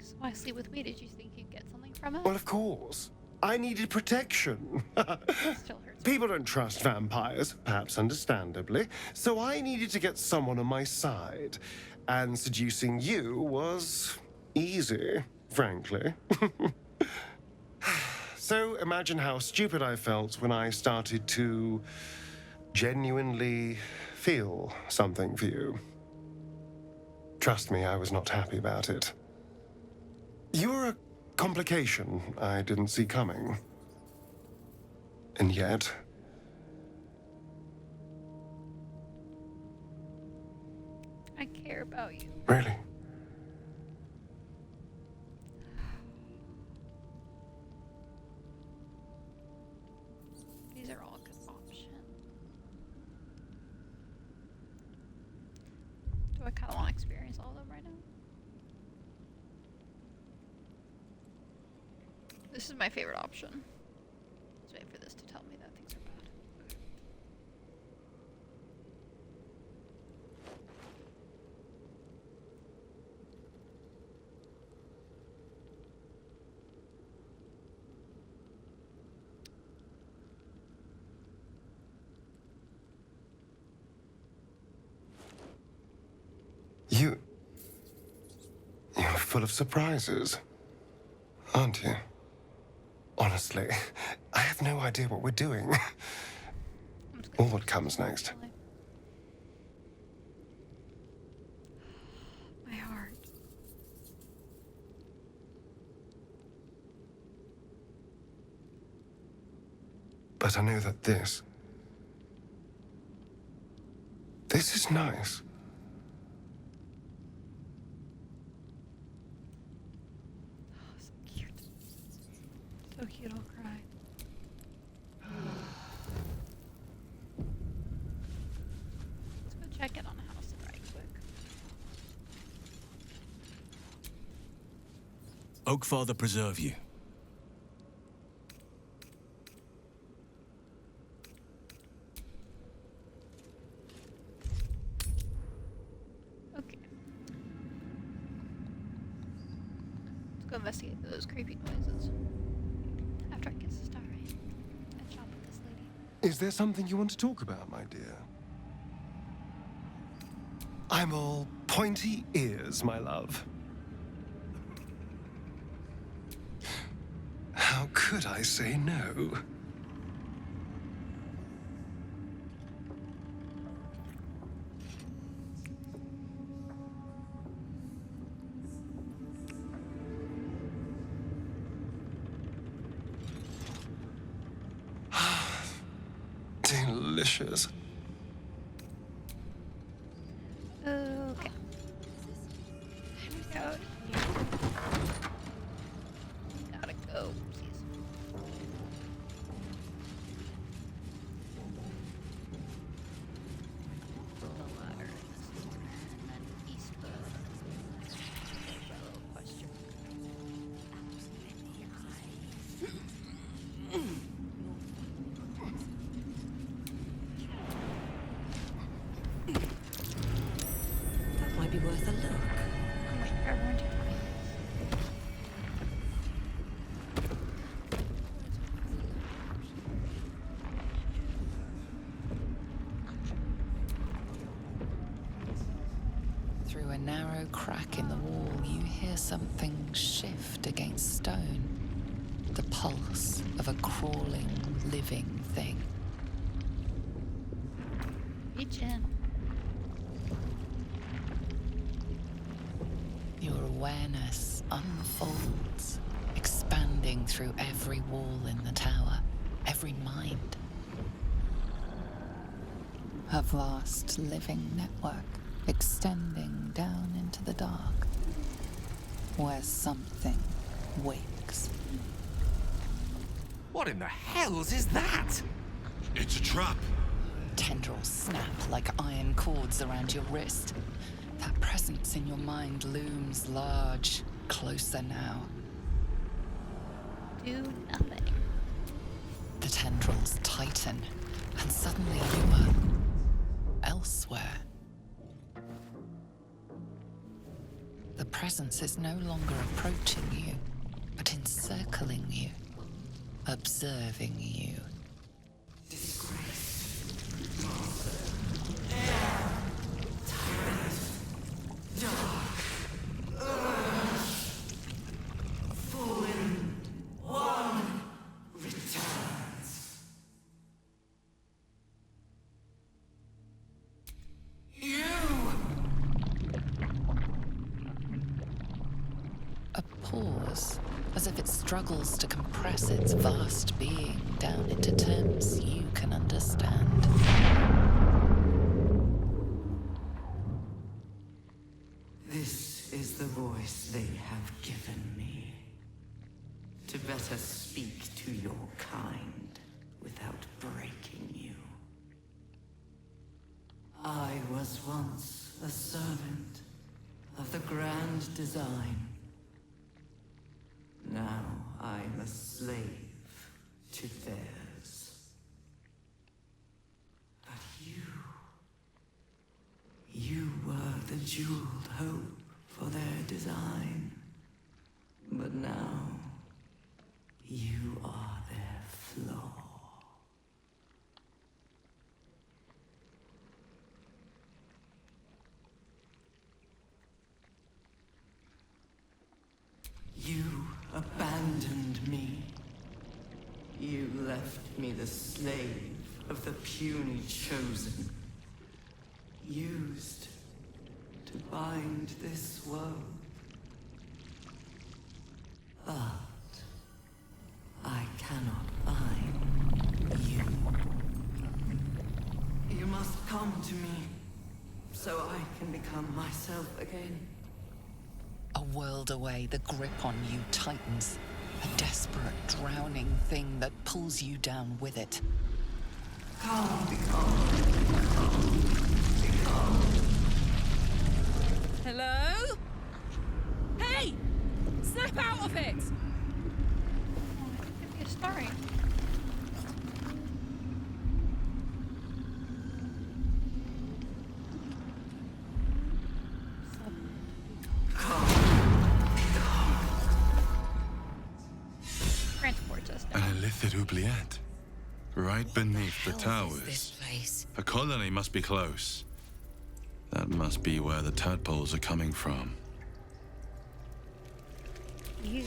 So why sleep with me? Did you think you'd get something from it? Well, of course. I needed protection. Still hurts. People don't trust vampires, perhaps understandably, so I needed to get someone on my side. And seducing you was easy, frankly. So imagine how stupid I felt when I started to genuinely feel something for you. Trust me, I was not happy about it. You were a complication I didn't see coming. And yet... I care about you. Really? These are all good options. Do I kind of want to experience all of them right now? This is my favorite option. Let's wait for this to tell me that things are bad. You're full of surprises, aren't you? Honestly, I have no idea what we're doing. Or what comes next. But I know that this is nice. So cute. So cute, I'll cry. Let's go check it on the house right quick. Oakfather preserve you. Okay. Let's go investigate those creepy noises. After I kiss Astarion and shop with this lady. Is there something you want to talk about, my dear? I'm all pointy ears, my love. How could I say no? Delicious. Okay. Out here. Gotta go. The ladder. And then east question. That might be worth a look. I'm waiting for everyone to come in. Through a narrow crack in the wall, you hear something shift against stone. The pulse of a crawling, living thing. Reach in. Your awareness unfolds, expanding through every wall in the tower, every mind. A vast living network extending down into the dark, where something wakes. What in the hells is that? It's a trap. Tendrils snap like iron cords around your wrist. That presence in your mind looms large, closer now. Do nothing. The tendrils tighten, and suddenly you are elsewhere. The presence is no longer approaching you, but encircling you, observing you. A pause, as if it struggles to compress its vast being down into terms you can understand. This is the voice they have given me. To better speak to your kind without breaking you. I was once a servant of the grand design. Now I'm a slave to theirs. But you were the jeweled hope for their design. But now, you are their flaw. You abandoned me. You left me the slave of the puny chosen. Used to bind this world. But I cannot bind you. must come to me, so I can become myself again. A world away, the grip on you tightens. A desperate, drowning thing that pulls you down with it. Come, become. Hello? Hey! Snap out of it! Could be Astarion. Transports us down. An illithid oubliette. Right beneath the This towers. place. A colony must be close. That must be where the tadpoles are coming from. You.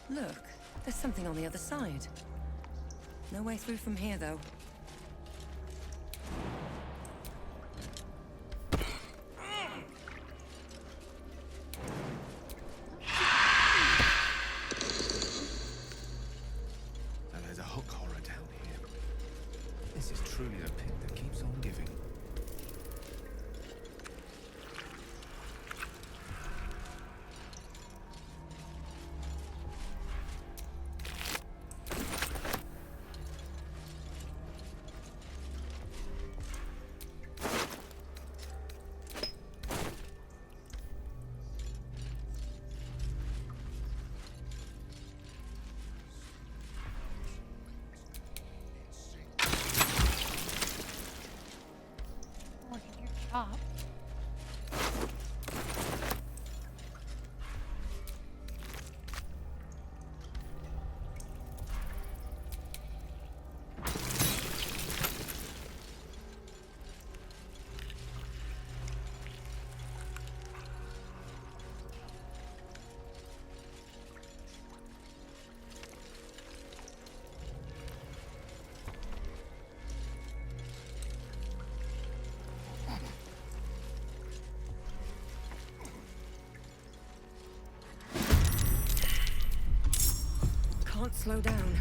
Look, there's something on the other side. No way through from here, though. And there's a hook horror down here. This is truly a pit that keeps on giving. Working your job. Can't slow down.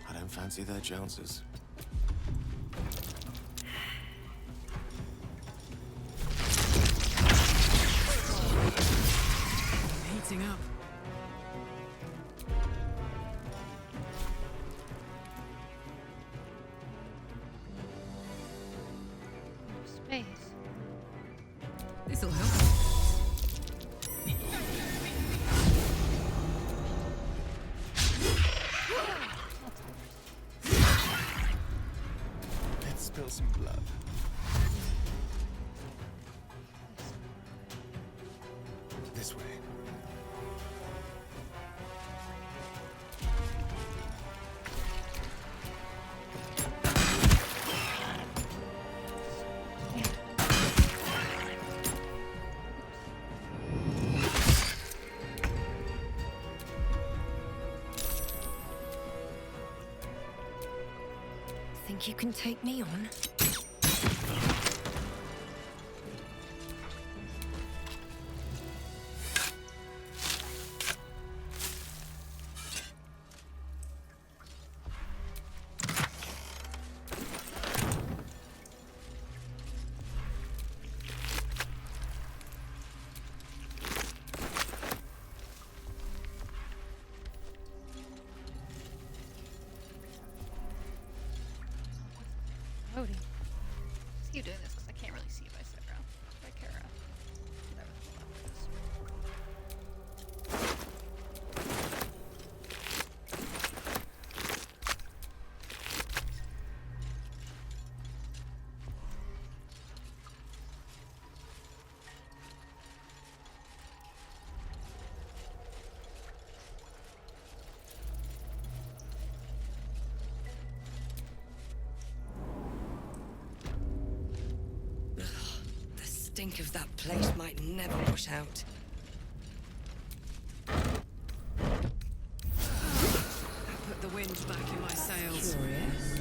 I don't fancy their chances. Heating up. Space. This'll help. Let's spill some blood. This way. Think you can take me on? Cody. Let's keep doing this because I can't really see by Sarah. By Kara. Whatever the hell that is. The stink of that place might never wash out. wind back in my sails. Curious.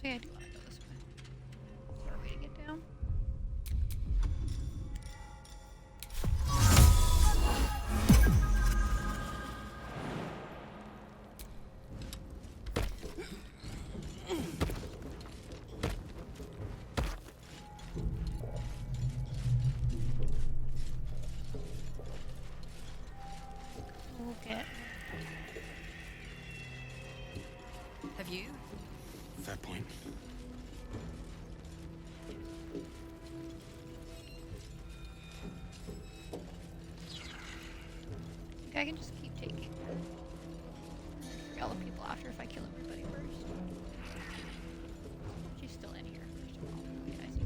Actually, I do want to go this way. Is there a way to get down? Okay. Have you? Fair point. Okay, I can just keep taking all the people after if I kill everybody first. She's still in here, first of all. Okay, I see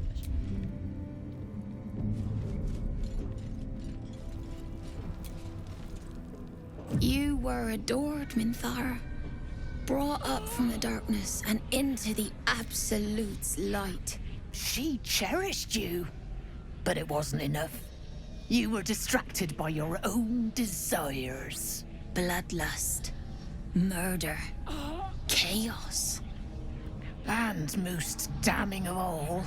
fish. You were adored, Minthara. Brought up from the darkness and into the Absolute's light. She cherished you, but it wasn't enough. You were distracted by your own desires. Bloodlust. Murder. Chaos. And most damning of all,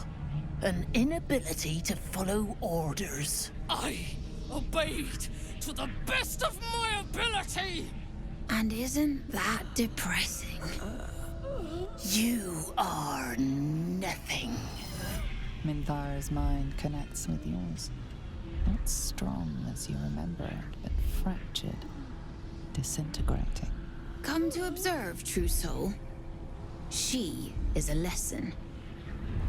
an inability to follow orders. I obeyed to the best of my ability! And isn't that depressing? You are nothing. Minthara's mind connects with yours. Not strong as you remember it, but fractured, disintegrating. Come to observe, true soul. She is a lesson.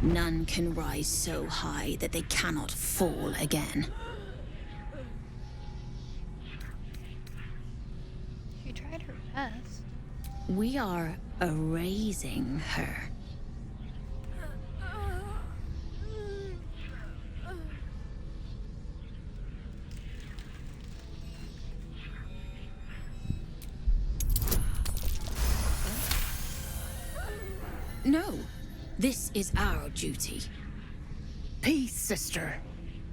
None can rise so high that they cannot fall again. She tried her best. We are erasing her. No, this is our duty. Peace, sister.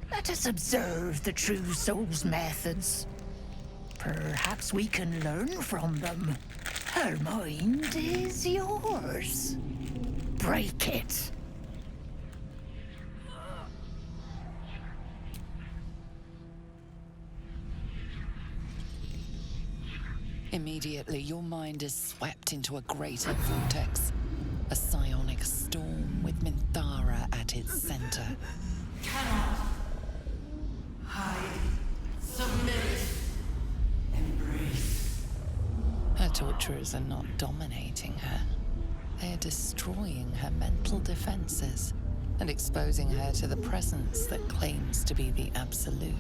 Let us observe the true soul's methods. Perhaps we can learn from them. Her mind is yours. Break it. Immediately, your mind is swept into a greater vortex. A psionic storm with Minthara at its center. Cannot hide, submit, embrace. Her torturers are not dominating her. They are destroying her mental defenses and exposing her to the presence that claims to be the Absolute.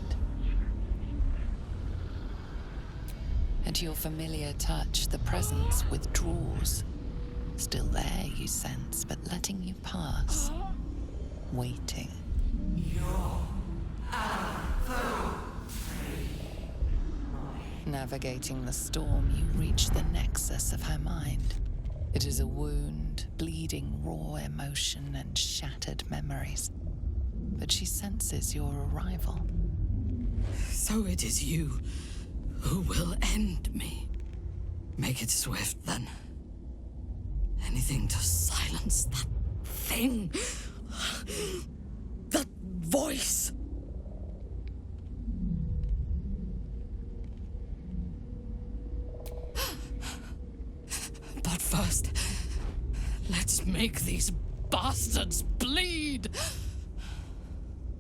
At your familiar touch, the presence withdraws. Still there, you sense, but letting you pass. Waiting. Navigating the storm, you reach the nexus of her mind. It is a wound, bleeding raw emotion and shattered memories. But she senses your arrival. So it is you who will end me. Make it swift, then. Anything to silence that thing. That voice. But first, let's make these bastards bleed.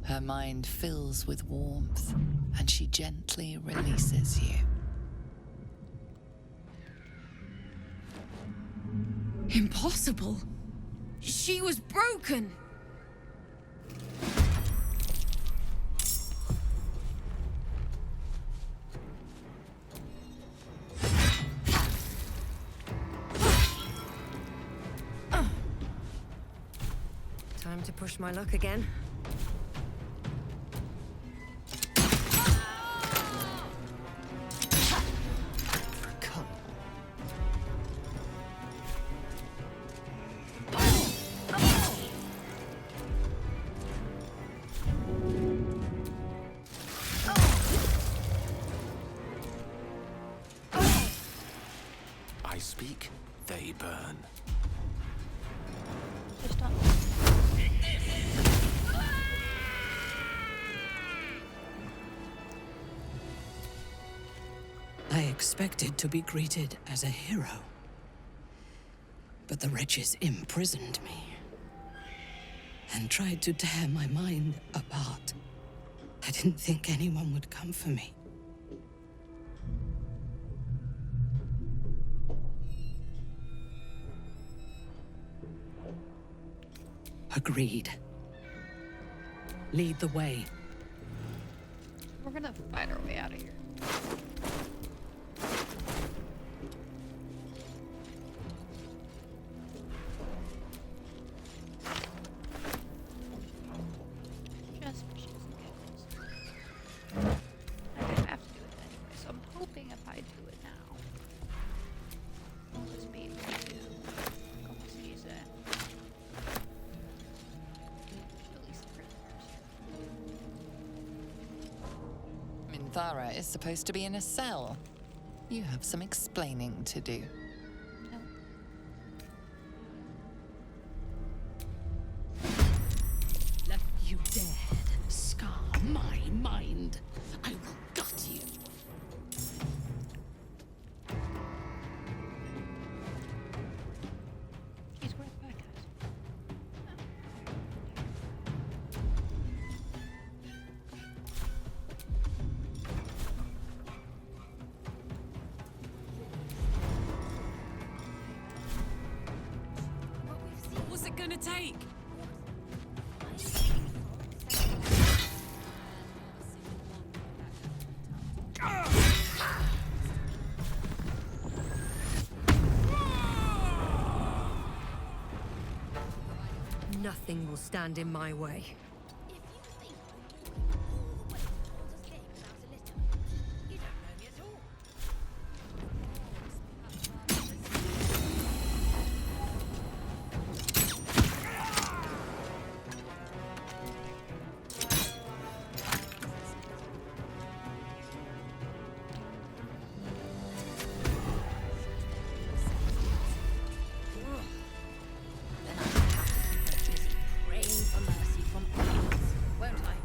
Her mind fills with warmth, and she gently releases you. Impossible. She was broken. Time to push my luck again. I speak, they burn. Just don't. I expected to be greeted as a hero. But the wretches imprisoned me and tried to tear my mind apart. I didn't think anyone would come for me. Agreed. Lead the way. We're gonna fight our way out of here. Just I have to do it anyway, so I'm hoping if I do it now, I'll just be able to use it. Release the prisoners. Minthara is supposed to be in a cell. You have some explaining to do. Left you dead, scar my mind. I will gut you. Jeez, where's the bad guys? What's it gonna take? Nothing will stand in my way. Praying for mercy from others, won't I?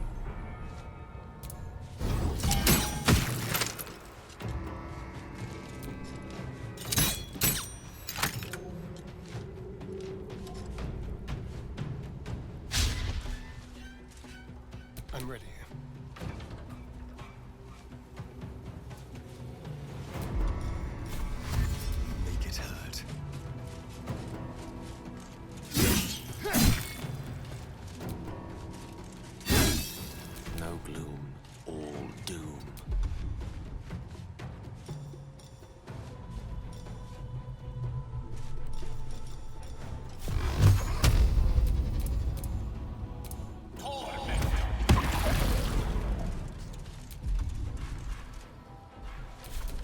I'm ready. Make it hurt. No gloom, all doom.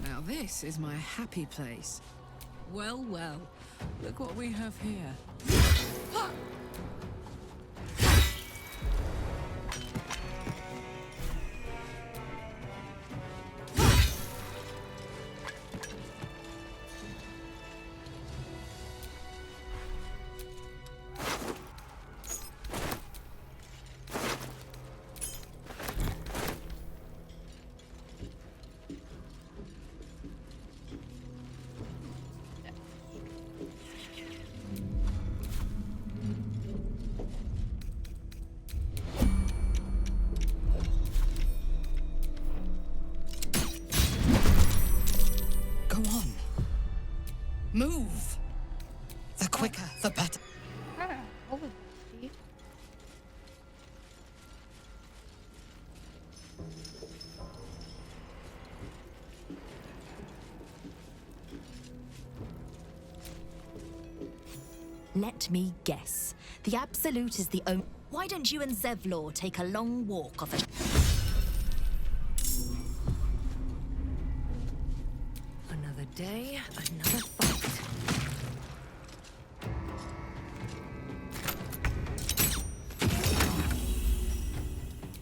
Now this is my happy place. Well, well, look what we have here. Go on. Move. The quicker, the better. Hold it, see? Let me guess. The Absolute is the only... Why don't you and Zevlor take a long walk off a... Another day, another fight.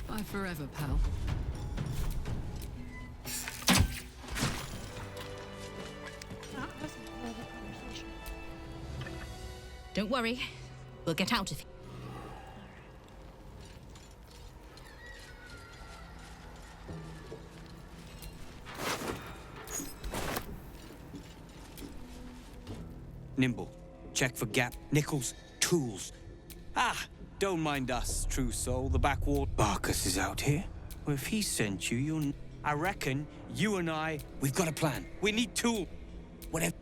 Bye forever, pal. Don't worry. We'll get out of here. Nimble. Check for gap. Nichols. Tools. Ah! Don't mind us, true soul. The backwater. Barkus is out here. Well, if he sent you, you'll... I reckon you and I, we've got a plan. We need tools. Whatever...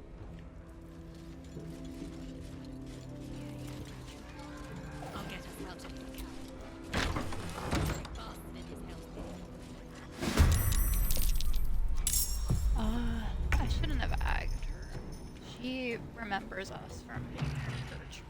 I shouldn't have agged her. She remembers us from being in church.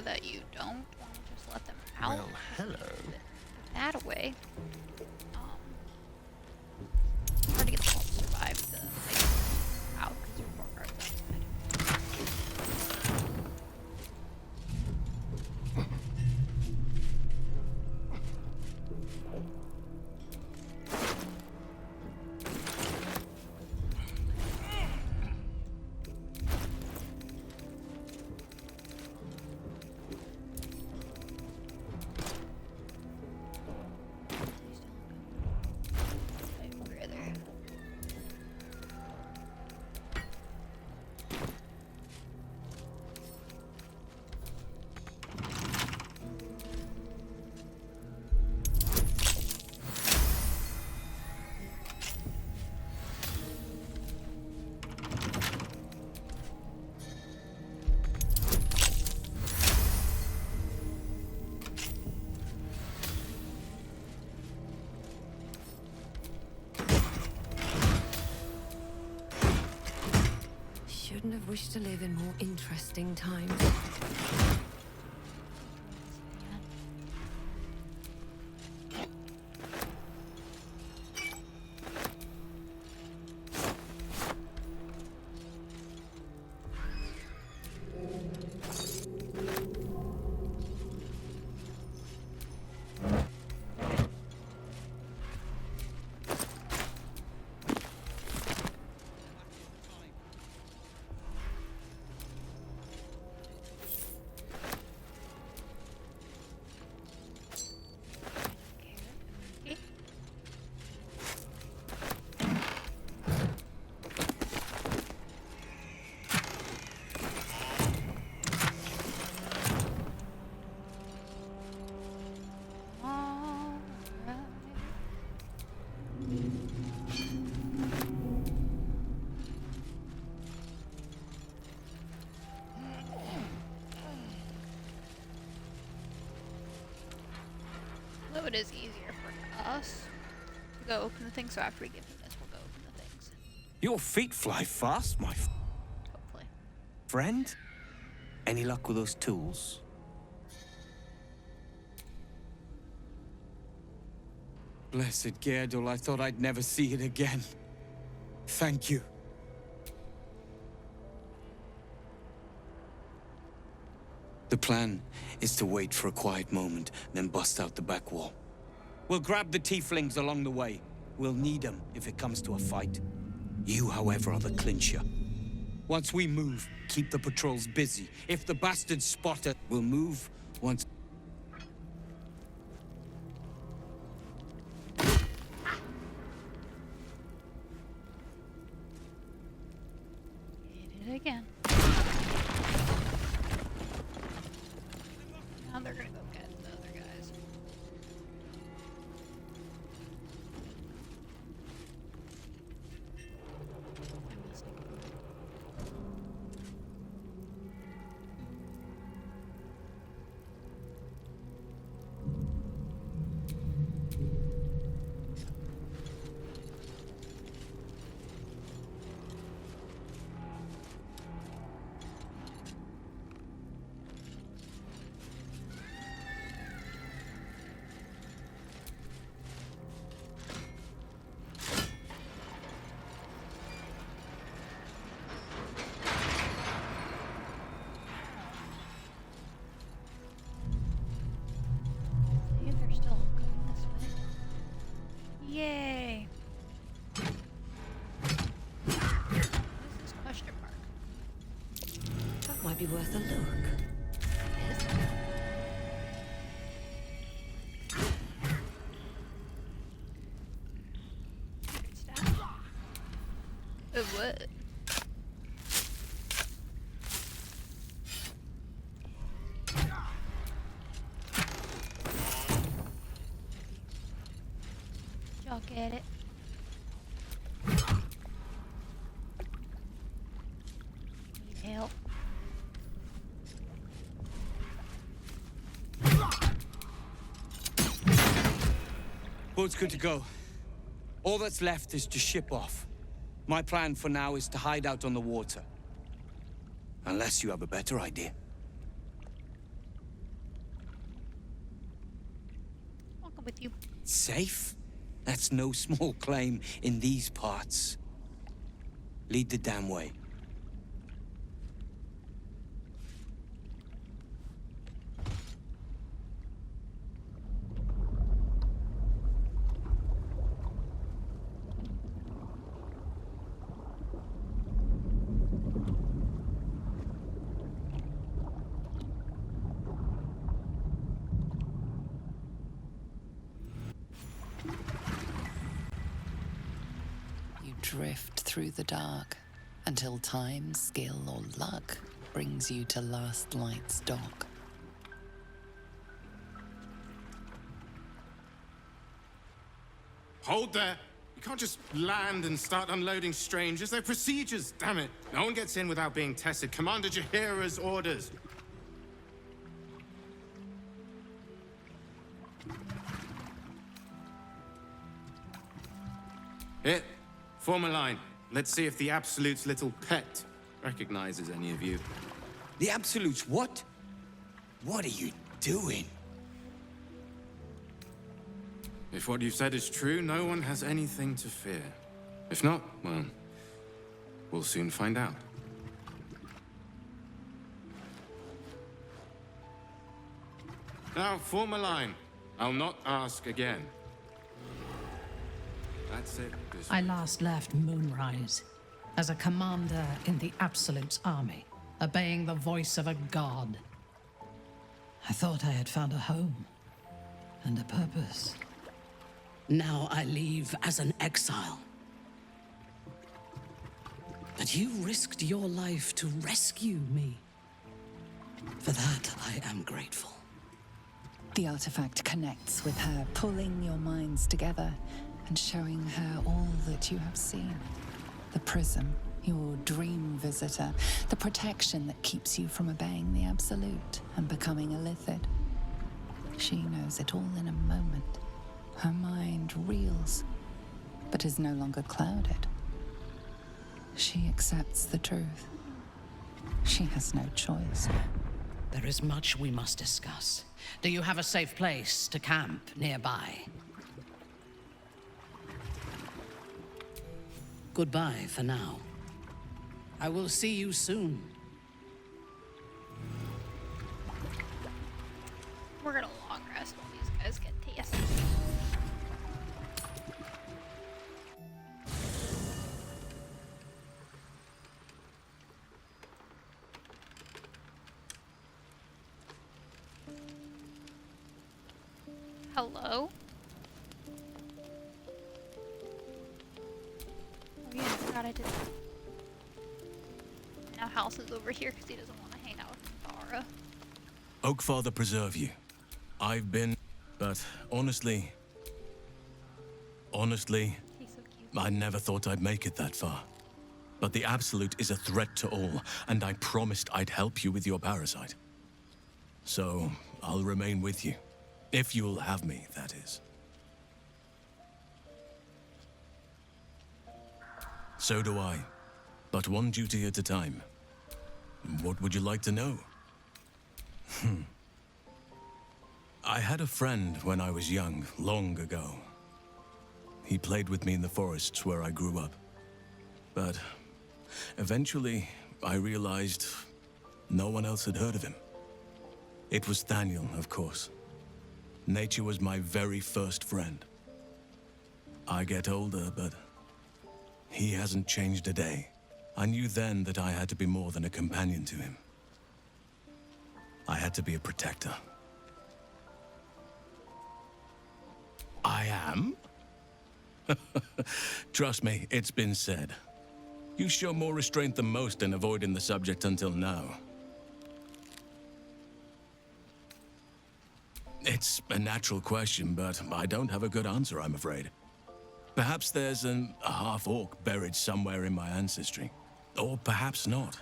That you don't want to just let them out. Well, hello. Put that away. Hard to get them all to survive the fight out because your four guards outside. Shouldn't have wished to live in more interesting times. what is easier for us to go open the thing. So after we give him this, we'll go open the things. Your feet fly fast, my Hopefully. friend. Any luck with those tools? Blessed Gerdul, I thought I'd never see it again. Thank you. The plan is to wait for a quiet moment, then bust out the back wall. We'll grab the tieflings along the way. We'll need them if it comes to a fight. You, however, are the clincher. Once we move, keep the patrols busy. If the bastards spot us, we'll move once... Hit it again. Now they're gonna go get the other guys. I'm missing. They're still going this way. Yay! What is this question mark? That might be worth a look. Is it? What? Y'all get it? Need help? Boat's good to go. All that's left is to ship off. My plan for now is to hide out on the water. Unless you have a better idea. I'll go with you. Safe? That's no small claim in these parts. Lead the damn way. Drift through the dark until time, skill, or luck brings you to Last Light's dock. Hold there! You can't just land and start unloading strangers. They're procedures, damn it! No one gets in without being tested. Commander Jaheira's orders. Here, form a line. Let's see if the Absolute's little pet recognizes any of you. The Absolute's what? What are you doing? If what you've said is true, no one has anything to fear. If not, well, we'll soon find out. Now, form a line. I'll not ask again. That's it. I last left Moonrise as a commander in the Absolute's army, obeying the voice of a god. I thought I had found a home and a purpose. Now I leave as an exile. But you risked your life to rescue me. For that, I am grateful. The artifact connects with her, pulling your minds together and showing her all that you have seen. The prism, your dream visitor, the protection that keeps you from obeying the Absolute and becoming a Lithid. She knows it all in a moment. Her mind reels, but is no longer clouded. She accepts the truth. She has no choice. There is much we must discuss. Do you have a safe place to camp nearby? Goodbye for now. I will see you soon. We're gonna long rest while these guys get tasted. Hello? Oh yeah, I forgot I did that. Now House is over here because he doesn't want to hang out with Tara. Oakfather preserve you. I've been, but honestly, He's so cute. I never thought I'd make it that far. But the Absolute is a threat to all, and I promised I'd help you with your parasite. So, I'll remain with you. If you'll have me, that is. So do I. But one duty at a time. What would you like to know? I had a friend when I was young, long ago. He played with me in the forests where I grew up. But eventually, I realized no one else had heard of him. It was Daniel, of course. Nature was my very first friend. I get older, but he hasn't changed a day. I knew then that I had to be more than a companion to him. I had to be a protector. I am? Trust me, it's been said. You show more restraint than most in avoiding the subject until now. It's a natural question, but I don't have a good answer, I'm afraid. Perhaps there's a half-orc buried somewhere in my ancestry. Or perhaps not.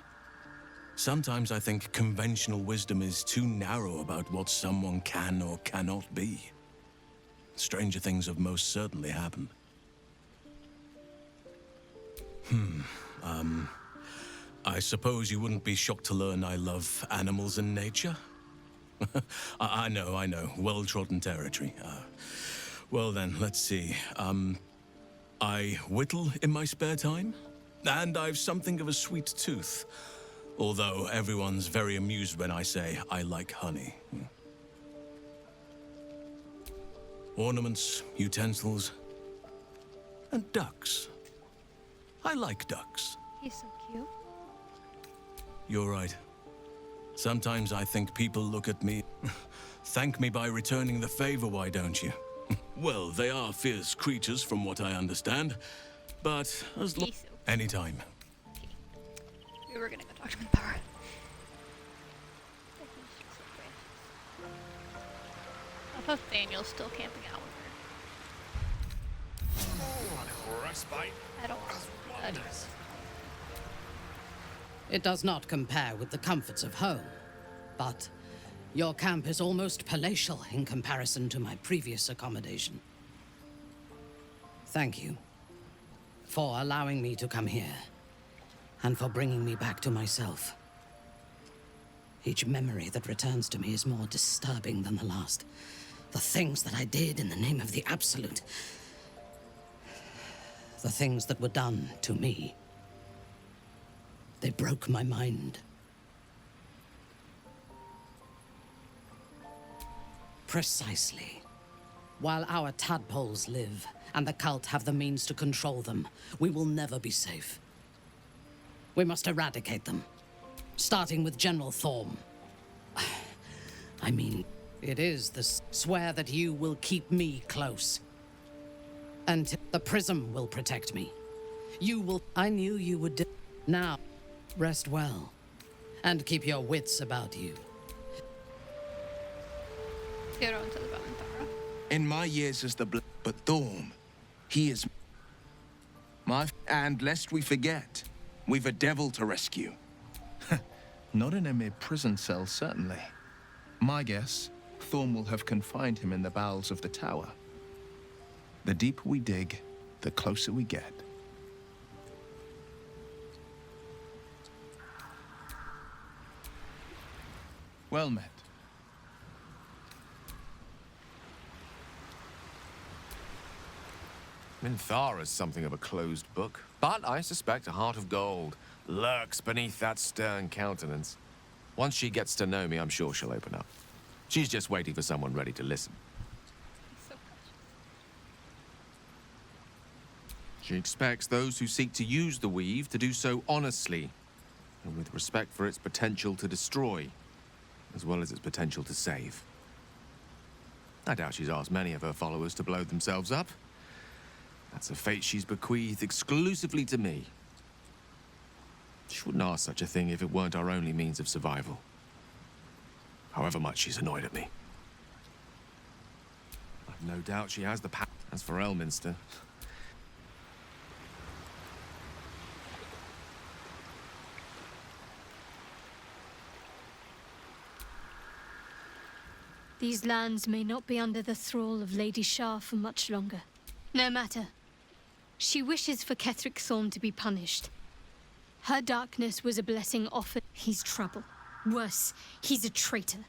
Sometimes I think conventional wisdom is too narrow about what someone can or cannot be. Stranger things have most certainly happened. I suppose you wouldn't be shocked to learn I love animals and nature? I know. Well-trodden territory. Well then, let's see. I whittle in my spare time, and I've something of a sweet tooth. Although everyone's very amused when I say I like honey. Ornaments, utensils, and ducks. I like ducks. He's so cute. You're right. Sometimes I think people look at me, thank me by returning the favor, why don't you? Well, they are fierce creatures from what I understand, but as long anytime. Okay. We were gonna go talk to Tara. I thought Daniel's still camping out with her. Respite. I don't want to. It does not compare with the comforts of home, but your camp is almost palatial in comparison to my previous accommodation. Thank you for allowing me to come here, and for bringing me back to myself. Each memory that returns to me is more disturbing than the last. The things that I did in the name of the Absolute. The things that were done to me. They broke my mind. Precisely. While our tadpoles live, and the cult have the means to control them, we will never be safe. We must eradicate them, starting with General Thorm. I mean, it is the swear that you will keep me close. And the prism will protect me. You will... I knew you would... Now, rest well, and keep your wits about you. Get on to the button, Tara. In my years as the but Thorm, he is and lest we forget, we've a devil to rescue. Not in a mere prison cell, certainly. My guess, Thorm will have confined him in the bowels of the tower. The deeper we dig, the closer we get. Well met. Minthara's something of a closed book, but I suspect a heart of gold lurks beneath that stern countenance. Once she gets to know me, I'm sure she'll open up. She's just waiting for someone ready to listen. She expects those who seek to use the weave to do so honestly, and with respect for its potential to destroy, as well as its potential to save. I doubt she's asked many of her followers to blow themselves up. That's a fate she's bequeathed exclusively to me. She wouldn't ask such a thing if it weren't our only means of survival. However much she's annoyed at me. I've no doubt she has the power. As for Elminster, these lands may not be under the thrall of Lady Shah for much longer. No matter. She wishes for kylieclausonn to be punished. Her darkness was a blessing offered. He's trouble. Worse, he's a traitor.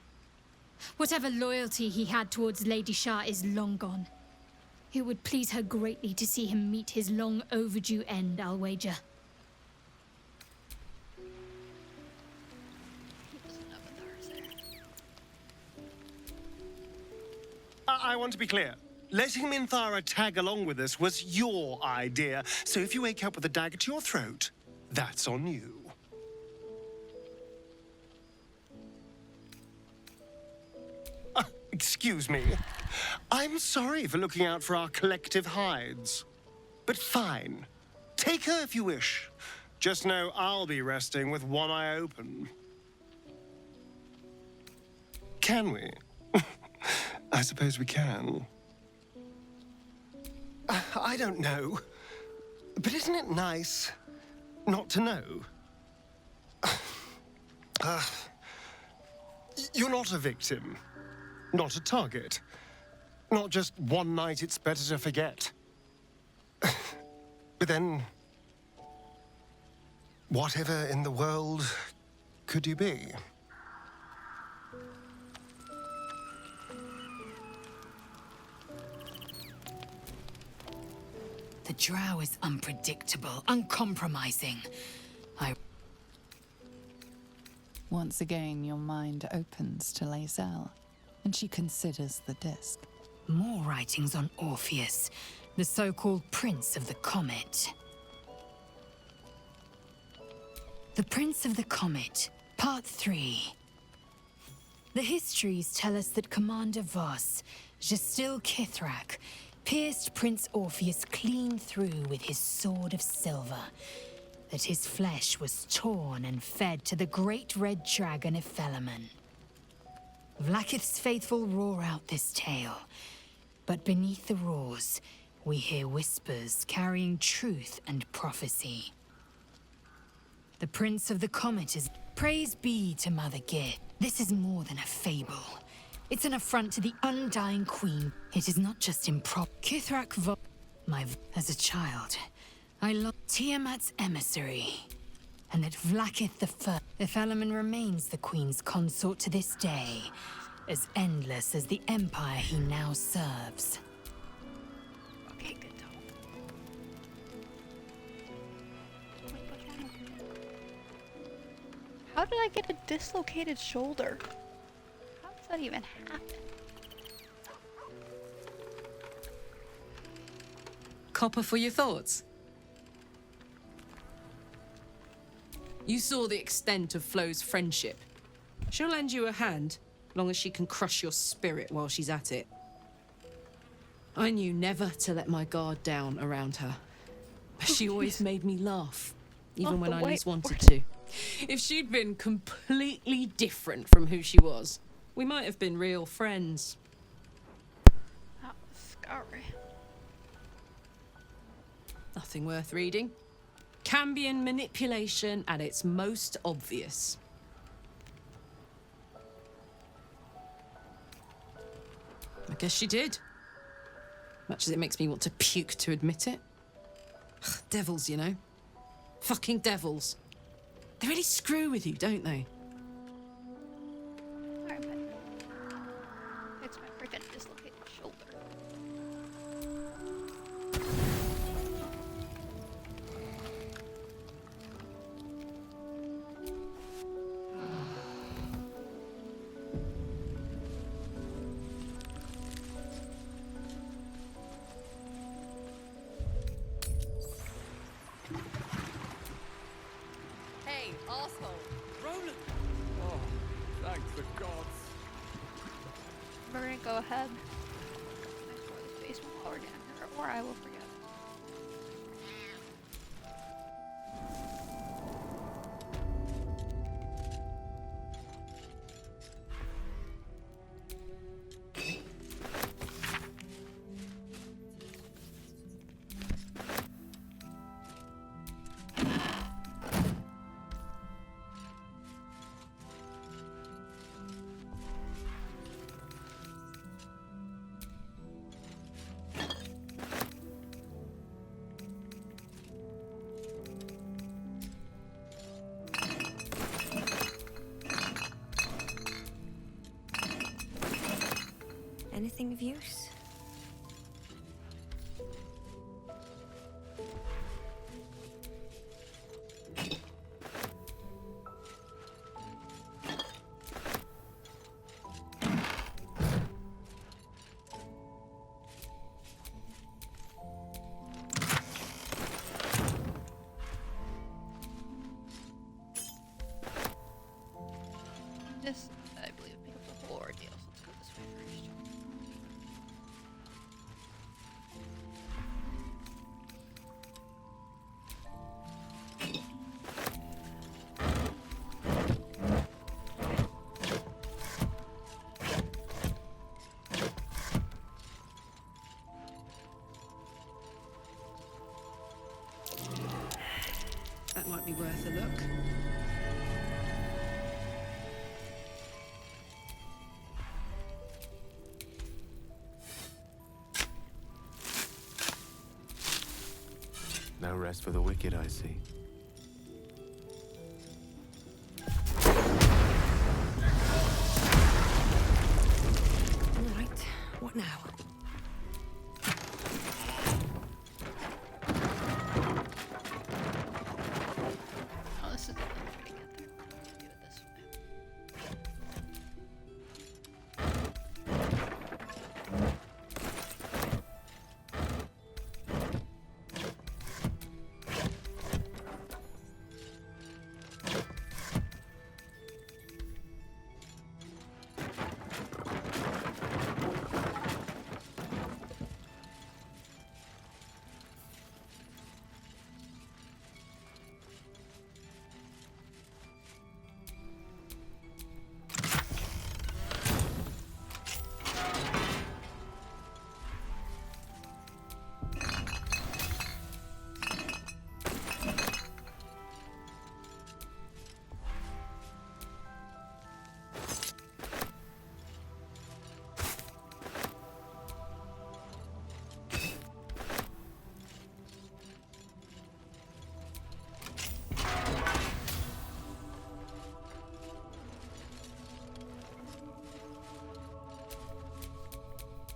Whatever loyalty he had towards Lady Shah is long gone. It would please her greatly to see him meet his long overdue end, I'll wager. I want to be clear. Letting Minthara tag along with us was your idea, so if you wake up with a dagger to your throat, that's on you. Excuse me. I'm sorry for looking out for our collective hides. But fine. Take her if you wish. Just know I'll be resting with one eye open. Can we? I suppose we can. I don't know. But isn't it nice not to know? You're not a victim. Not a target. Not just one night it's better to forget. But then, whatever in the world could you be? The drow is unpredictable, uncompromising. Once again, your mind opens to Lae'zel, and she considers the disc. More writings on Orpheus, the so-called Prince of the Comet. The Prince of the Comet, Part 3. The histories tell us that Commander Voss, Gestil Kithrak, pierced Prince Orpheus clean through with his sword of silver, that his flesh was torn and fed to the great red dragon Ephelemon. Vlaakith's faithful roar out this tale, but beneath the roars, we hear whispers carrying truth and prophecy. The Prince of the Comet is... Praise be to Mother Gyr. This is more than a fable. It's an affront to the undying queen. It is not just improper. Kithrak as a child, I loved Tiamat's emissary. And that Vlaakith the First, Ephelemon remains the queen's consort to this day, as endless as the empire he now serves. Okay, good talk. How did I get a dislocated shoulder? How does that even happen? Copper for your thoughts? You saw the extent of Flo's friendship. She'll lend you a hand, long as she can crush your spirit while she's at it. I knew never to let my guard down around her. But she always made me laugh, even when I least wanted to. If she'd been completely different from who she was, we might have been real friends. That was scary. Nothing worth reading. Cambion manipulation at its most obvious. I guess she did. much as it makes me want to puke to admit it. Devils, you know. Fucking devils. They really screw with you, don't they? Alright, buddy. It's my freaking dislocated shoulder. Hey, asshole! Roland! Oh, thank the gods. We're gonna go ahead and explore this basement while we're down here, or I will forget. Anything of use? This, I believe, makes up the whole ordeal, so let's go this way first. That might be worth a look. No rest for the wicked, I see. All right, what now? Oh, this is the only way to get there. Let's do it this way.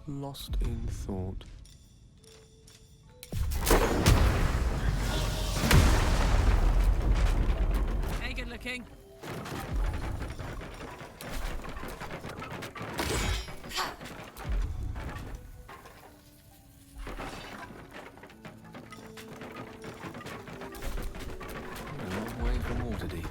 Lost in thought. Hey, good looking. A long way from Waterdeep.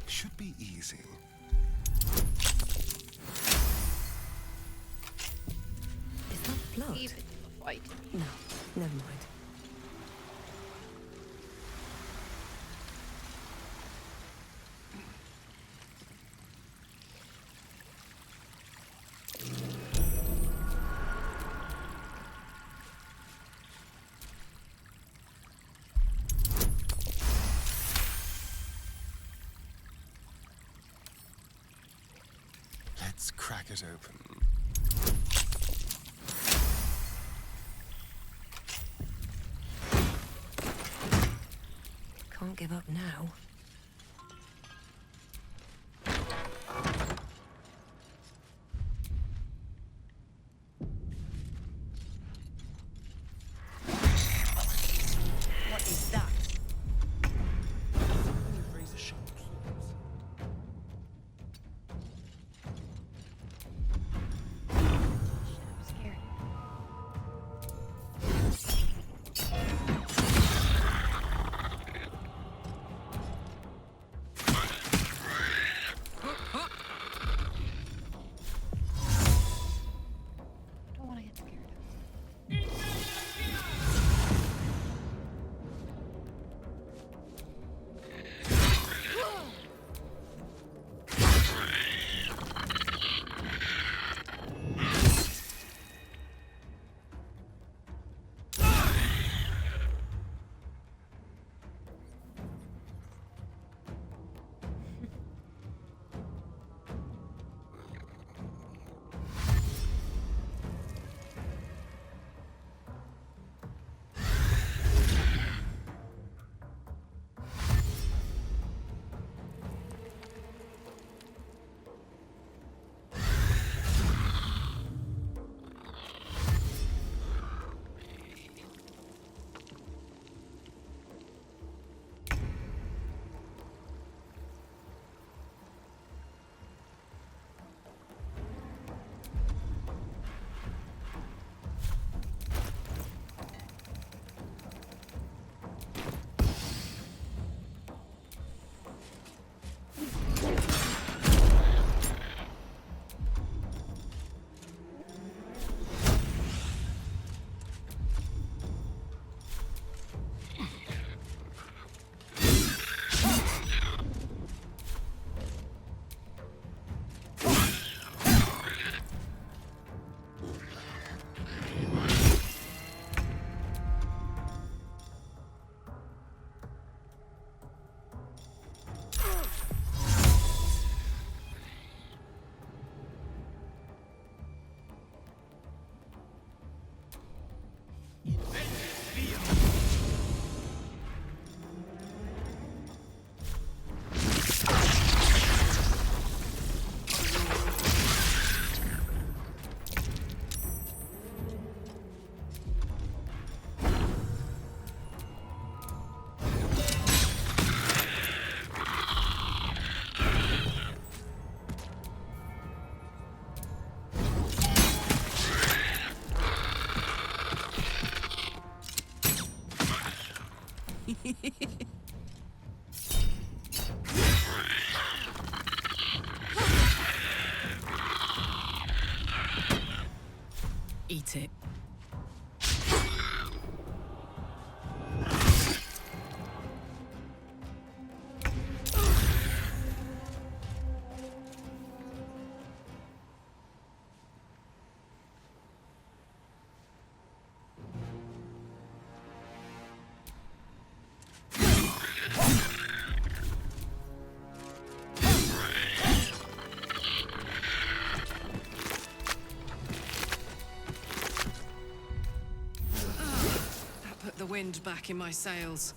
Should be easy. Is that blood? Even the fight. No, never mind. Let's crack it open. Can't give up now. What is that? Don't want to get scared. Eat it. The wind back in my sails.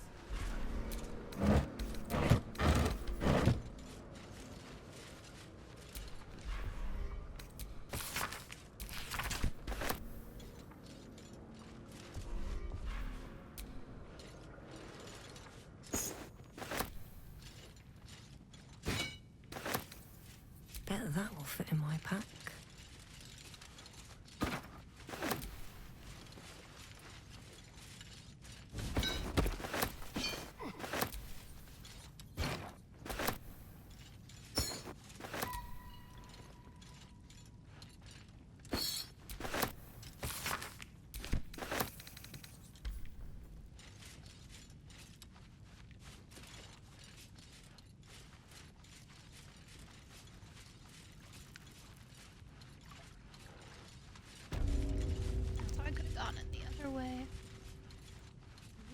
Bet that will fit in my pack. So I could have gone it the other way.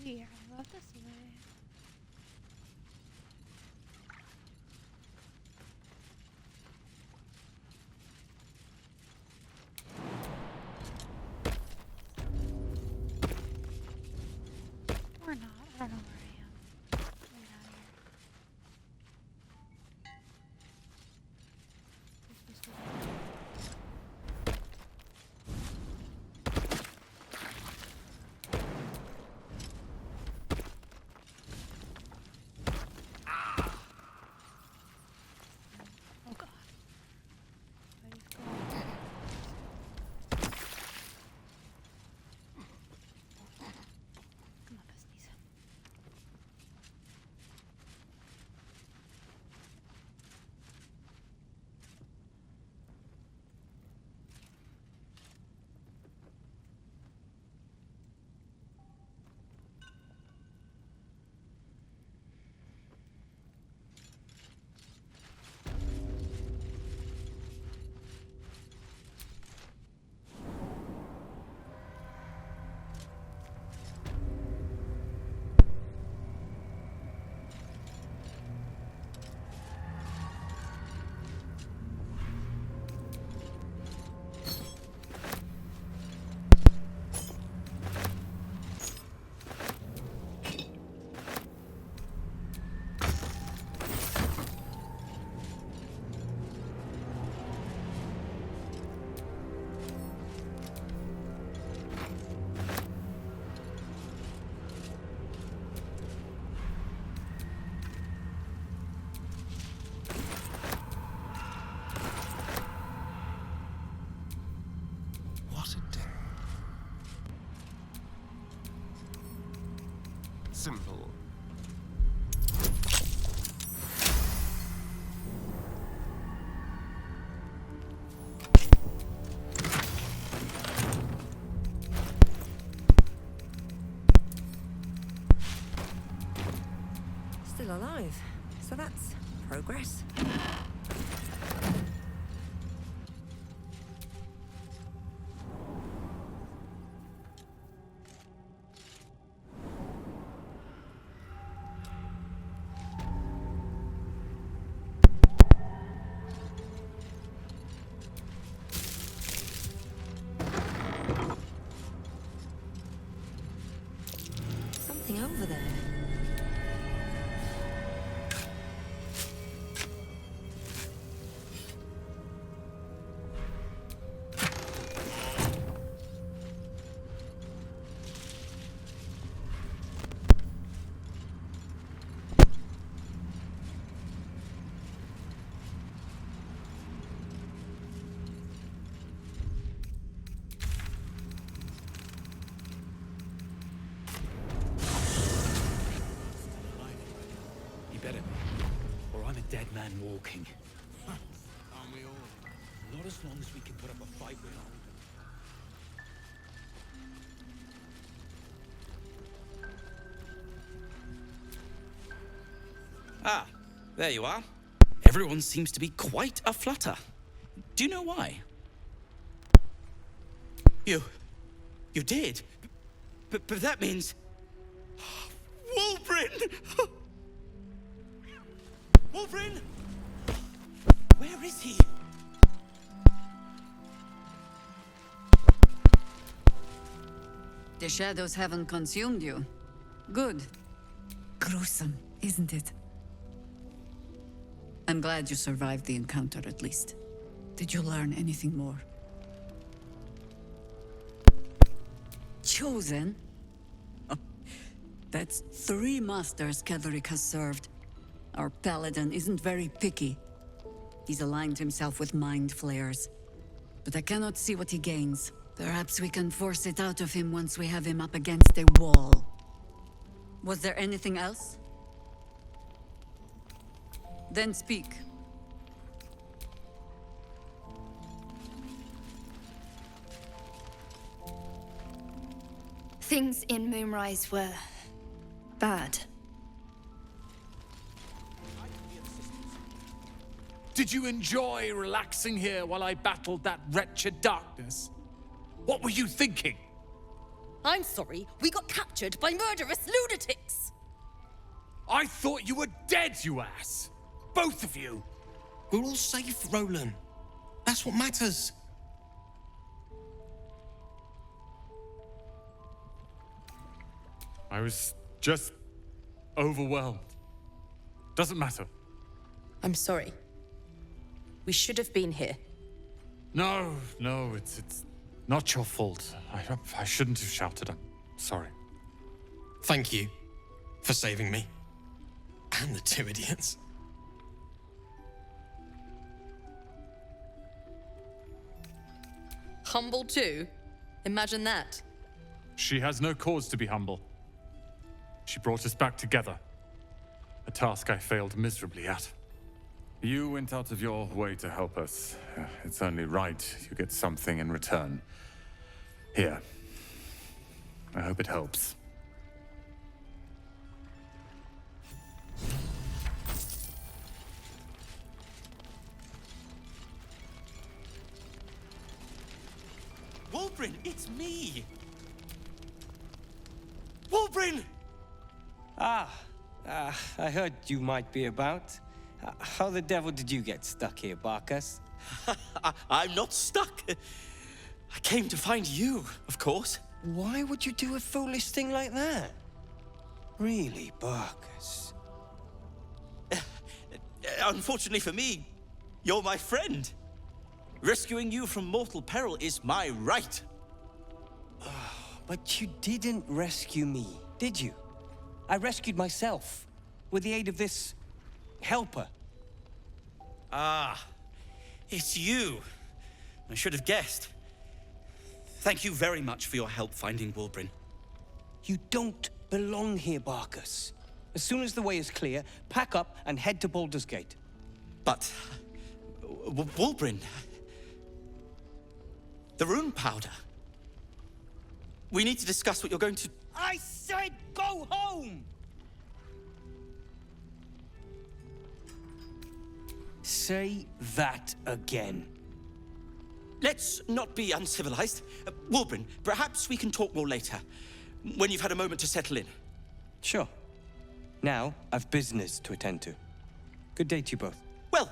Weird. I love this way. not. I don't know where I am. Let me get out of here. Please, please, please. Oh god. Where'd he go? Come on, besties. What a day. Simple. Still alive. So that's progress. Something over there. You better be, or I'm a dead man walking. Aren't we all? Not as long as we can put up a fight with them. Ah, there you are. Everyone seems to be quite a flutter. Do you know why? You did? But that means... Wolverine! Wolverine! Where is he? The shadows haven't consumed you. Good. Gruesome, isn't it? I'm glad you survived the encounter at least. Did you learn anything more? Chosen? Oh, that's 3 masters Kyliereadsfiction has served. Our paladin isn't very picky. He's aligned himself with mind flayers. But I cannot see what he gains. Perhaps we can force it out of him once we have him up against a wall. Was there anything else? Then speak. Things in Moonrise were bad. Did you enjoy relaxing here while I battled that wretched darkness? What were you thinking? I'm sorry, we got captured by murderous lunatics! I thought you were dead, you ass! Both of you! We're all safe, Roland. That's what matters. I was Just overwhelmed. Doesn't matter. I'm sorry. We should have been here. No, it's not your fault. I shouldn't have shouted. I'm sorry. Thank you for saving me. And the two idiots. Humble too? Imagine that. She has no cause to be humble. She brought us back together. A task I failed miserably at. You went out of your way to help us. It's only right you get something in return. Here. I hope it helps. Wulbren, it's me! Wulbren! I heard you might be about. How the devil did you get stuck here, Barkus? I'm not stuck. I came to find you, of course. Why would you do a foolish thing like that? Really, Barkus? Unfortunately for me, you're my friend. Rescuing you from mortal peril is my right. But you didn't rescue me, did you? I rescued myself, with the aid of this helper. Ah, it's you. I should have guessed. Thank you very much for your help finding Wulbren. You don't belong here, Barkus. As soon as the way is clear, pack up and head to Baldur's Gate. But... Wulbren... The rune powder. We need to discuss what you're going to... I said go home! Say that again. Let's not be uncivilized. Wulbren, perhaps we can talk more later, when you've had a moment to settle in. Sure. Now, I've business to attend to. Good day to you both. Well,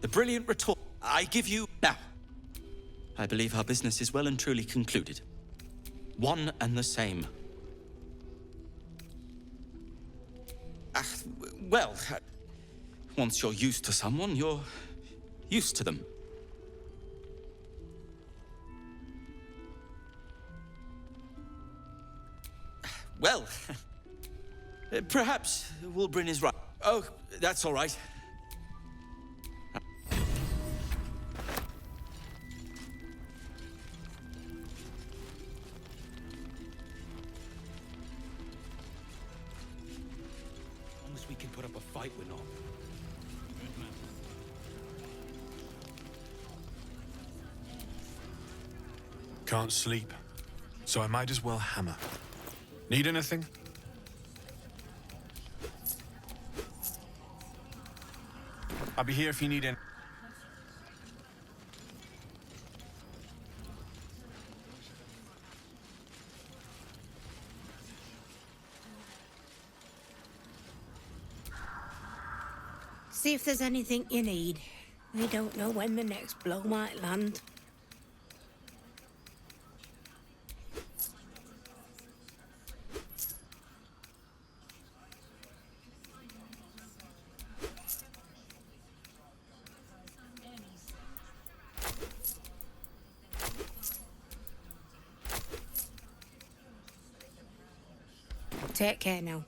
the brilliant retort I give you now. I believe our business is well and truly concluded. One and the same. Well, once you're used to someone, you're used to them. Well, perhaps Wulbren is right. Oh, that's all right. We can put up a fight, we're not. Can't sleep, so I might as well hammer. Need anything? I'll be here if you need any. See if there's anything you need. We don't know when the next blow might land. Take care now.